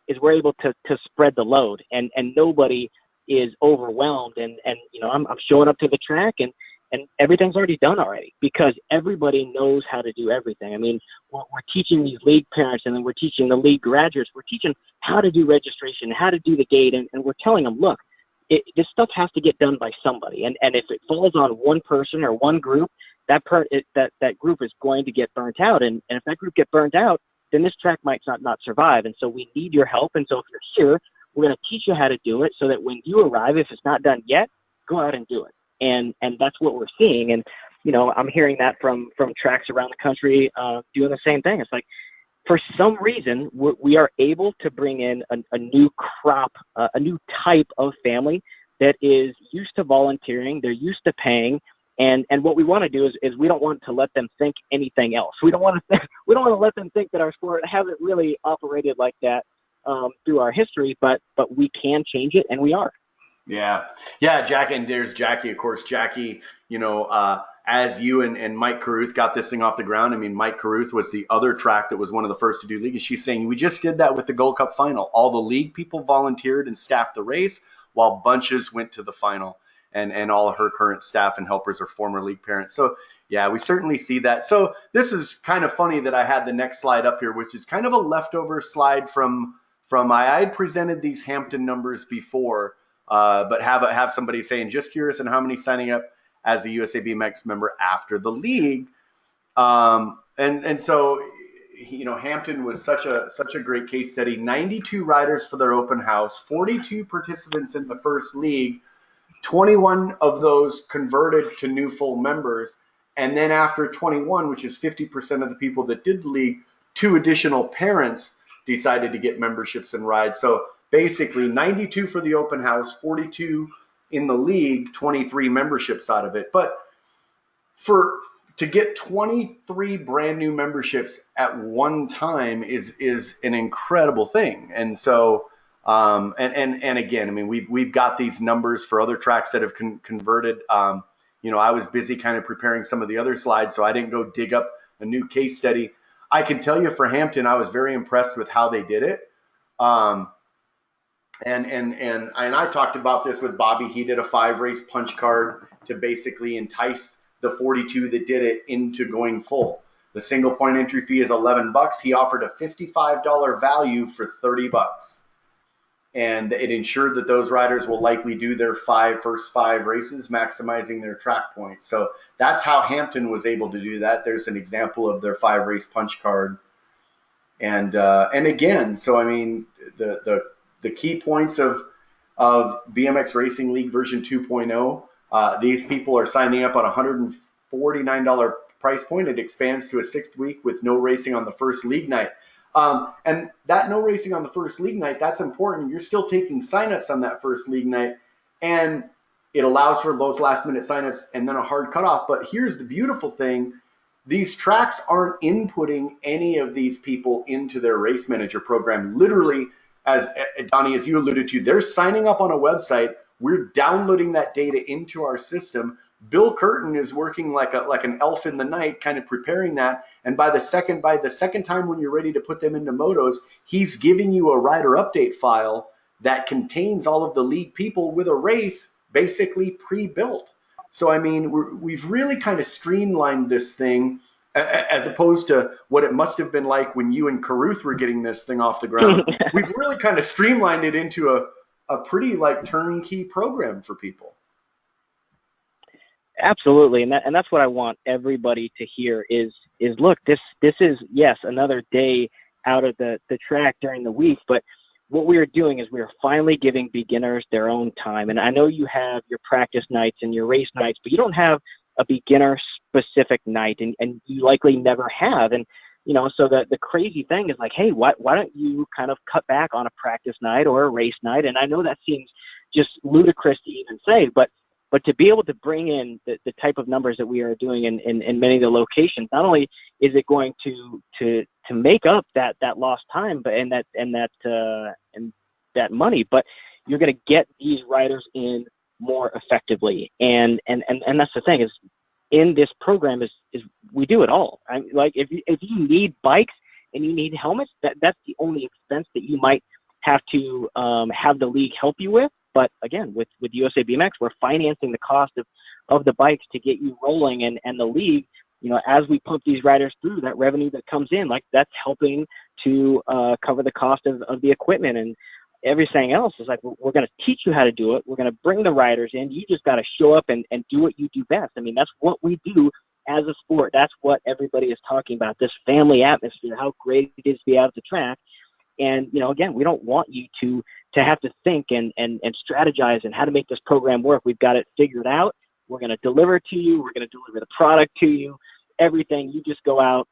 is we're able to spread the load, and nobody is overwhelmed, and I'm showing up to the track, and everything's already done already, because everybody knows how to do everything. I mean, we're teaching these league parents, and then we're teaching the league graduates, we're teaching how to do registration, how to do the gate, and we're telling them, look, this stuff has to get done by somebody, and if it falls on one person or one group, that group is going to get burnt out, and if that group get burnt out, then this track might not survive. And so we need your help. And so if you're here, we're going to teach you how to do it, so that when you arrive, if it's not done yet, go out and do it. And that's what we're seeing. And, I'm hearing that from tracks around the country doing the same thing. It's like, for some reason, we are able to bring in a new crop, a new type of family that is used to volunteering. They're used to paying. And what we want to do is we don't want to let them think anything else. We don't want to let them think that our sport hasn't really operated like that through our history, but we can change it, and we are. Yeah, Jackie, and there's Jackie, of course. Jackie, as you and Mike Caruth got this thing off the ground. I mean, Mike Caruth was the other track that was one of the first to do league. And she's saying, we just did that with the Gold Cup final. All the league people volunteered and staffed the race, while bunches went to the final. And all of her current staff and helpers are former league parents. So yeah, we certainly see that. So this is kind of funny that I had the next slide up here, which is kind of a leftover slide from I had presented these Hampton numbers before, but have somebody saying, just curious on how many signing up as a USA BMX member after the league. And so, Hampton was such a great case study. 92 riders for their open house, 42 participants in the first league. 21 of those converted to new full members. And then after 21, which is 50% of the people that did the league, 2 additional parents decided to get memberships and rides. So basically 92 for the open house, 42 in the league, 23 memberships out of it. But to get 23 brand new memberships at one time is an incredible thing. And so and again, I mean, we've got these numbers for other tracks that have converted. I was busy kind of preparing some of the other slides, so I didn't go dig up a new case study. I can tell you for Hampton, I was very impressed with how they did it. And I talked about this with Bobby. He did a 5-race punch card to basically entice the 42 that did it into going full. The single point entry fee is $11. He offered a $55 value for $30. And it ensured that those riders will likely do their first five races, maximizing their track points. So that's how Hampton was able to do that. There's an example of their 5-race punch card. And again, so I mean, the key points of BMX Racing League version 2.0, these people are signing up on a $149 price point. It expands to a 6th week with no racing on the first league night. And that no racing on the first league night, that's important. You're still taking signups on that first league night, and it allows for those last minute signups and then a hard cutoff. But here's the beautiful thing. These tracks aren't inputting any of these people into their race manager program. Literally, as Donnie, as you alluded to, they're signing up on a website. We're downloading that data into our system. Bill Curtin is working like an elf in the night, kind of preparing that. And by the second time when you're ready to put them into motos, he's giving you a rider update file that contains all of the league people with a race basically pre-built. So I mean, we've really kind of streamlined this thing, as opposed to what it must have been like when you and Caruth were getting this thing off the ground. We've really kind of streamlined it into a pretty like turnkey program for people. Absolutely, and that's what I want everybody to hear is look, this is, yes, another day out of the track during the week, but what we are doing is we are finally giving beginners their own time. And I know you have your practice nights and your race nights, but you don't have a beginner specific night, and you likely never have. And, you know, so the crazy thing is like, hey, why don't you kind of cut back on a practice night or a race night? And I know that seems just ludicrous to even say, but to be able to bring in the type of numbers that we are doing in many of the locations, not only is it going to make up that lost time, but and that money, but you're going to get these riders in more effectively. And that's the thing is, in this program is we do it all. Like if you need bikes and you need helmets, that's the only expense that you might have to have the league help you with. But again, with USA BMX, we're financing the cost of the bikes to get you rolling, and the league, you know, as we pump these riders through, that revenue that comes in, like that's helping to cover the cost of the equipment and everything else. Is like, we're going to teach you how to do it. We're going to bring the riders in. You just got to show up and do what you do best. I mean, that's what we do as a sport. That's what everybody is talking about, this family atmosphere, how great it is to be out at the track. And, you know, again, we don't want you to have to think and strategize and how to make this program work. We've got it figured out. We're going to deliver it to you. We're going to deliver the product to you, everything. You just go out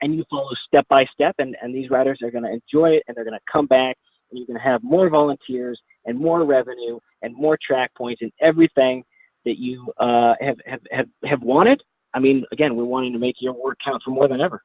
and you follow step by step, and these riders are going to enjoy it, and they're going to come back, and you're going to have more volunteers and more revenue and more track points and everything that you have wanted. I mean, again, we're wanting to make your work count for more than ever.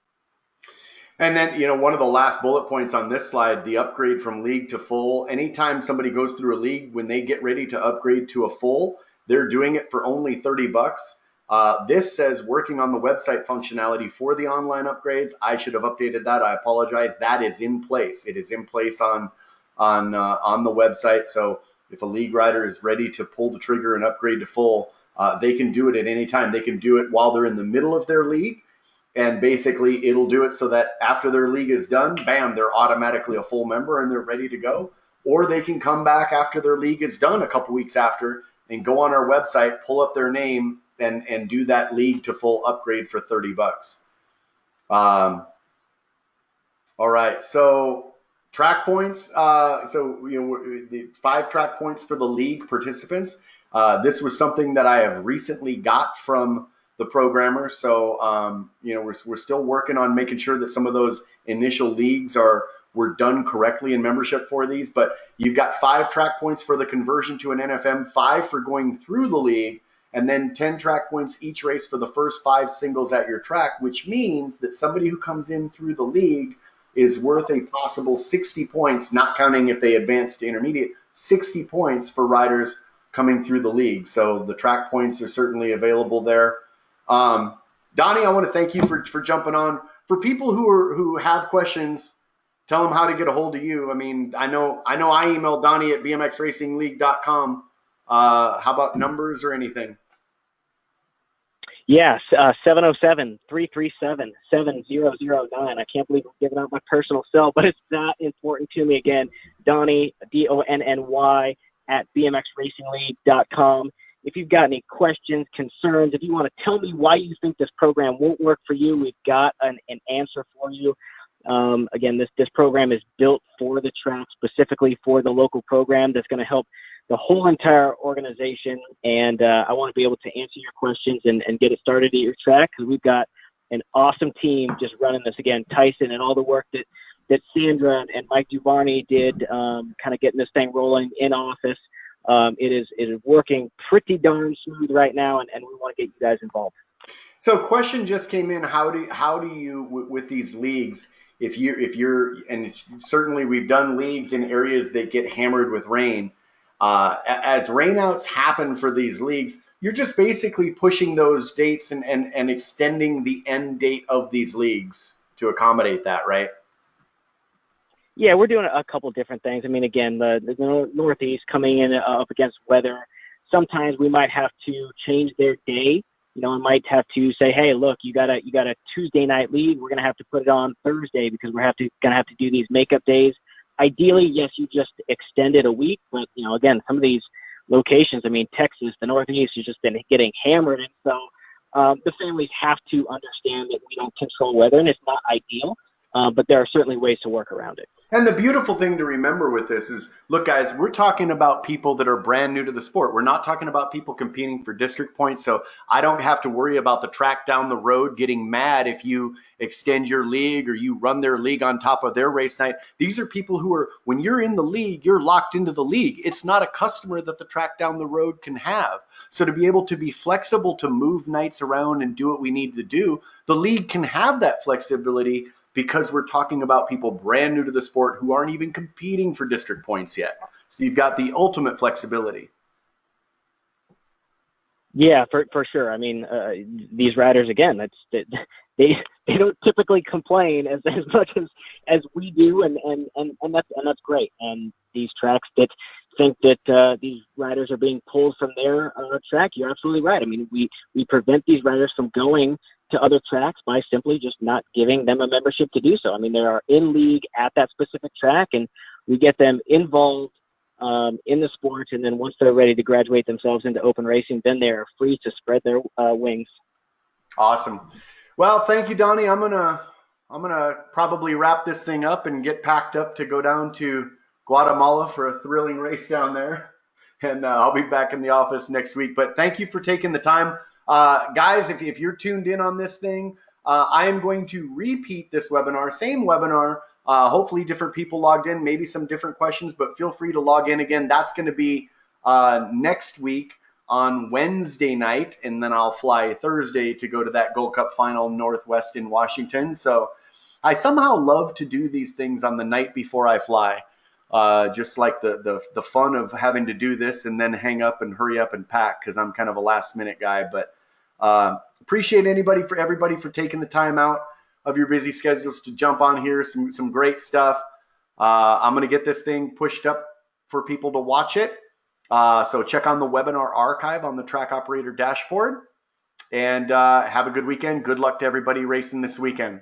And then, you know, one of the last bullet points on this slide, the upgrade from league to full. Anytime somebody goes through a league, when they get ready to upgrade to a full, they're doing it for only $30. This says working on the website functionality for the online upgrades. I should have updated that. I apologize. That is in place. It is in place on the website. So if a league rider is ready to pull the trigger and upgrade to full, they can do it at any time. They can do it while they're in the middle of their league. And basically, it'll do it so that after their league is done, bam, they're automatically a full member and they're ready to go. Or they can come back after their league is done a couple weeks after and go on our website, pull up their name, and do that league to full upgrade for $30. All right, so track points. So you know, the 5 track points for the league participants. This was something that I have recently got from the programmer. So, you know, we're still working on making sure that some of those initial leagues were done correctly in membership for these, but you've got 5 track points for the conversion to an NFM, 5 for going through the league, and then 10 track points each race for the first 5 singles at your track, which means that somebody who comes in through the league is worth a possible 60 points, not counting if they advance to intermediate, 60 points for riders coming through the league. So the track points are certainly available there. Donnie, I want to thank you for jumping on. For people who have questions, tell them how to get a hold of you. I mean, I know I emailed Donnie at bmxracingleague.com. How about numbers or anything? Yes, 707-337-7009. I can't believe I'm giving out my personal cell, but it's that important to me. Again, Donnie, DONNY, at bmxracingleague.com. If you've got any questions, concerns, if you want to tell me why you think this program won't work for you, we've got an answer for you. Again, this program is built for the track, specifically for the local program that's going to help the whole entire organization. And I want to be able to answer your questions and get it started at your track, because we've got an awesome team just running this. Again, Tyson and all the work that Sandra and Mike Duvarney did, kind of getting this thing rolling in office. It is working pretty darn smooth right now, and we want to get you guys involved. So question just came in. How do you with these leagues, and certainly we've done leagues in areas that get hammered with rain. As rainouts happen for these leagues, you're just basically pushing those dates and extending the end date of these leagues to accommodate that, right? Yeah, we're doing a couple different things. I mean, again, the Northeast coming in up against weather. Sometimes we might have to change their day. You know, I might have to say, hey, look, you got a Tuesday night league. We're gonna have to put it on Thursday because gonna have to do these makeup days. Ideally, yes, you just extend it a week, but you know, again, some of these locations, I mean, Texas, the Northeast has just been getting hammered, and so the families have to understand that we don't control weather, and it's not ideal, but there are certainly ways to work around it. And the beautiful thing to remember with this is, look, guys, we're talking about people that are brand new to the sport. We're not talking about people competing for district points. So I don't have to worry about the track down the road getting mad if you extend your league or you run their league on top of their race night. These are people who are, when you're in the league, you're locked into the league. It's not a customer that the track down the road can have. So to be able to be flexible to move nights around and do what we need to do, the league can have that flexibility because we're talking about people brand new to the sport who aren't even competing for district points yet. So you've got the ultimate flexibility. Yeah, for sure. I mean, these riders again, they don't typically complain as much as we do, and that's great. And these tracks that think that these riders are being pulled from their track, you're absolutely right. I mean, we prevent these riders from going to other tracks by simply just not giving them a membership to do so. I mean, they are in league at that specific track, and we get them involved in the sport, and then once they're ready to graduate themselves into open racing, then they're free to spread their wings. Awesome. Well, thank you, Donnie. I'm gonna probably wrap this thing up and get packed up to go down to Guatemala for a thrilling race down there, and I'll be back in the office next week. But thank you for taking the time, guys. If you're tuned in on this thing, I am going to repeat this webinar, same webinar. Hopefully different people logged in, maybe some different questions, but feel free to log in again. That's going to be next week on Wednesday night, and then I'll fly Thursday to go to that Gold Cup final Northwest in Washington. So I somehow love to do these things on the night before I fly, just like the fun of having to do this and then hang up and hurry up and pack because I'm kind of a last minute guy. But appreciate everybody for taking the time out of your busy schedules to jump on here. Some great stuff. I'm going to get this thing pushed up for people to watch it. So check on the webinar archive on the Track Operator dashboard. And have a good weekend. Good luck to everybody racing this weekend.